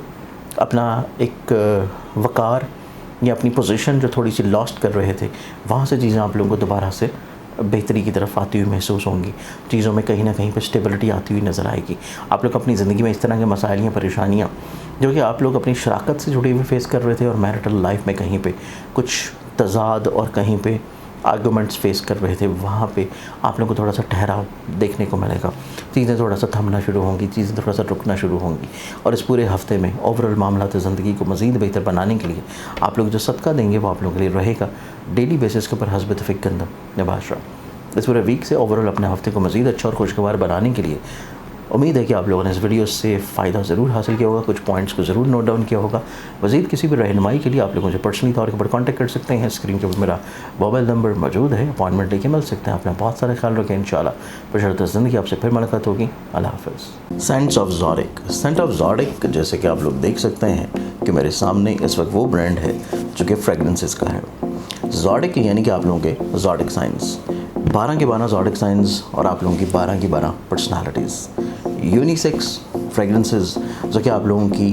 अपना एक वक़ार या अपनी पोजीशन जो थोड़ी सी लॉस्ट कर रहे थे, वहाँ से चीज़ें आप लोगों को दोबारा से बेहतरी की तरफ आती हुई महसूस होंगी। चीज़ों में कहीं ना कहीं पे स्टेबिलिटी आती हुई नज़र आएगी। आप लोग अपनी ज़िंदगी में इस तरह के मसाइल या परेशानियाँ जो कि आप लोग अपनी शराकत से जुड़े हुए फेस कर रहे थे और मैरिटल लाइफ में कहीं पे कुछ तज़ाद और कहीं पे आर्गूमेंट्स फेस कर रहे थे, वहाँ पे आप लोगों को थोड़ा सा ठहराव देखने को मिलेगा। चीज़ें थोड़ा सा थमना शुरू होंगी, चीज़ें थोड़ा सा रुकना शुरू होंगी। और इस पूरे हफ्ते में ओवरऑल मामला तो ज़िंदगी को मज़ीद बेहतर बनाने के लिए आप लोग जो सदका देंगे वो आप लोगों के लिए रहेगा डेली बेसिस के ऊपर हस्बत फ़िक गंदम नबाशरा। इस पूरे वीक से ओवरऑल अपने हफ्ते को मज़ीद अच्छा और खुशगवार बनाने के लिए उम्मीद है कि आप लोगों ने इस वीडियो से फ़ायदा ज़रूर हासिल किया होगा, कुछ पॉइंट्स को ज़रूर नोट डाउन किया होगा। मज़ीद किसी भी रहनुमाई के लिए आप लोगों से पर्सनली तौर पर कॉन्टैक्ट कर सकते हैं। स्क्रीन के ऊपर मेरा मोबाइल नंबर मौजूद है, अपॉइंटमेंट लेके मिल सकते हैं। अपना बहुत सारा ख्याल रखें। इंशाल्लाह बशर्त ज़िंदगी आपसे फिर मुलाकात होगी। अल्लाह हाफ़िज़। Saints of zodiac. Saint of zodiac जैसे कि आप लोग देख सकते हैं कि मेरे सामने इस वक्त वो ब्रांड है जो कि फ्रेगरेंसेस का है। ज़ोडिक यानी कि आप लोगों के ज़ोडिक साइंस 12 के 12 ज़ोडिक साइंस और आप लोगों की 12 की 12 पर्सनालिटीज़, यूनिसेक्स फ्रेगरेंसेस जो कि आप लोगों की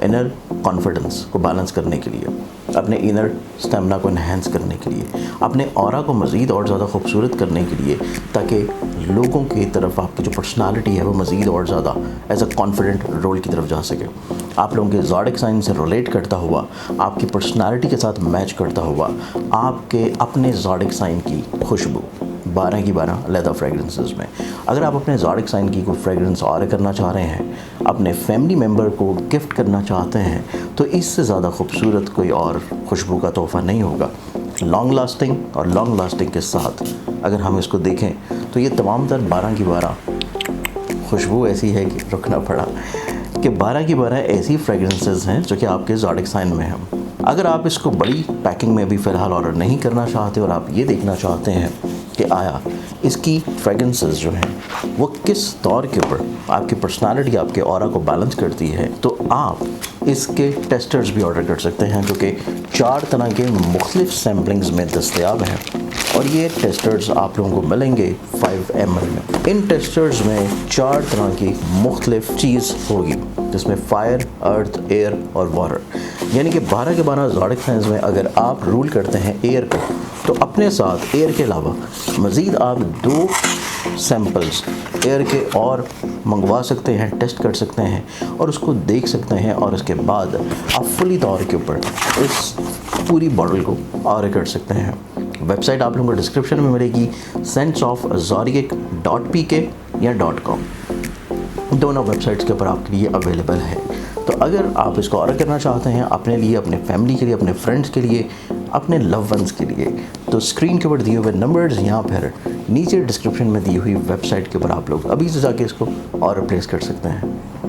इनर कॉन्फिडेंस को बैलेंस करने के लिए, अपने इनर स्टेमिना को इन्हेंस करने के लिए, अपने ऑरा को मज़ीद और ज़्यादा खूबसूरत करने के लिए, ताकि लोगों की तरफ आपकी जो पर्सनालिटी है वो मज़ीद और ज़्यादा एज अ कॉन्फिडेंट रोल की तरफ जा सके। आप लोगों के ज़ोडिक साइन से रिलेट करता हुआ, आपकी पर्सनालिटी के साथ मैच करता हुआ, आपके अपने ज़ोडिक साइन की खुशबू 12 की 12 लेदर फ्रेगरेंसेस में। अगर आप अपने ज़ोडिएक साइन की कोई फ्रेगरेंस ऑर्डर करना चाह रहे हैं, अपने फैमिली मेम्बर को गिफ्ट करना चाहते हैं, तो इससे ज़्यादा खूबसूरत कोई और खुशबू का तोहफ़ा नहीं होगा। लॉन्ग लास्टिंग और लॉन्ग लास्टिंग के साथ अगर हम इसको देखें तो ये तमाम तर 12 की 12 खुशबू ऐसी है कि रुकना पड़ा कि 12 की 12 ऐसी फ्रेगरेंसेस हैं जो कि आपके ज़ोडिएक साइन में हैं। अगर आप इसको बड़ी पैकिंग में अभी फ़िलहाल ऑर्डर नहीं करना चाहते और आप ये देखना चाहते हैं कि आया इसकी फ्रेगरेंसेस जो हैं वो किस तौर के ऊपर आपकी पर्सनालिटी, आपके ऑरा को बैलेंस करती है, तो आप इसके टेस्टर्स भी ऑर्डर कर सकते हैं जो कि 4 तरह के मुख्तलिफ सैम्पलिंग्स में दस्तयाब हैं। और ये टेस्टर्स आप लोगों को मिलेंगे 5 ml में। इन टेस्टर्स में 4 तरह की मुख्तलिफ चीज़ होगी जिसमें फायर, अर्थ, एयर और वाटर, यानी कि 12 के 12 ज़ोडिएक साइंस में अगर आप रूल करते हैं एयर को, तो अपने साथ एयर के अलावा मज़ीद आप 2 सैम्पल्स एयर के और मंगवा सकते हैं, टेस्ट कर सकते हैं और उसको देख सकते हैं और उसके बाद आप फुली तौर के ऊपर इस पूरी बॉटल को ऑर्डर कर सकते हैं। वेबसाइट आप लोगों को डिस्क्रिप्शन में मिलेगी, scentsof.zodiac.pk या .com, दोनों वेबसाइट्स के ऊपर आपके लिए अवेलेबल है। तो अगर आप इसको ऑर्डर करना चाहते हैं अपने लिए, अपने फैमिली के लिए, अपने फ्रेंड्स के लिए, अपने लव वंस के लिए, तो स्क्रीन के ऊपर दिए हुए नंबर्स या फिर नीचे डिस्क्रिप्शन में दी हुई वेबसाइट के ऊपर आप लोग अभी से जाके इसको ऑर्डर प्लेस कर सकते हैं।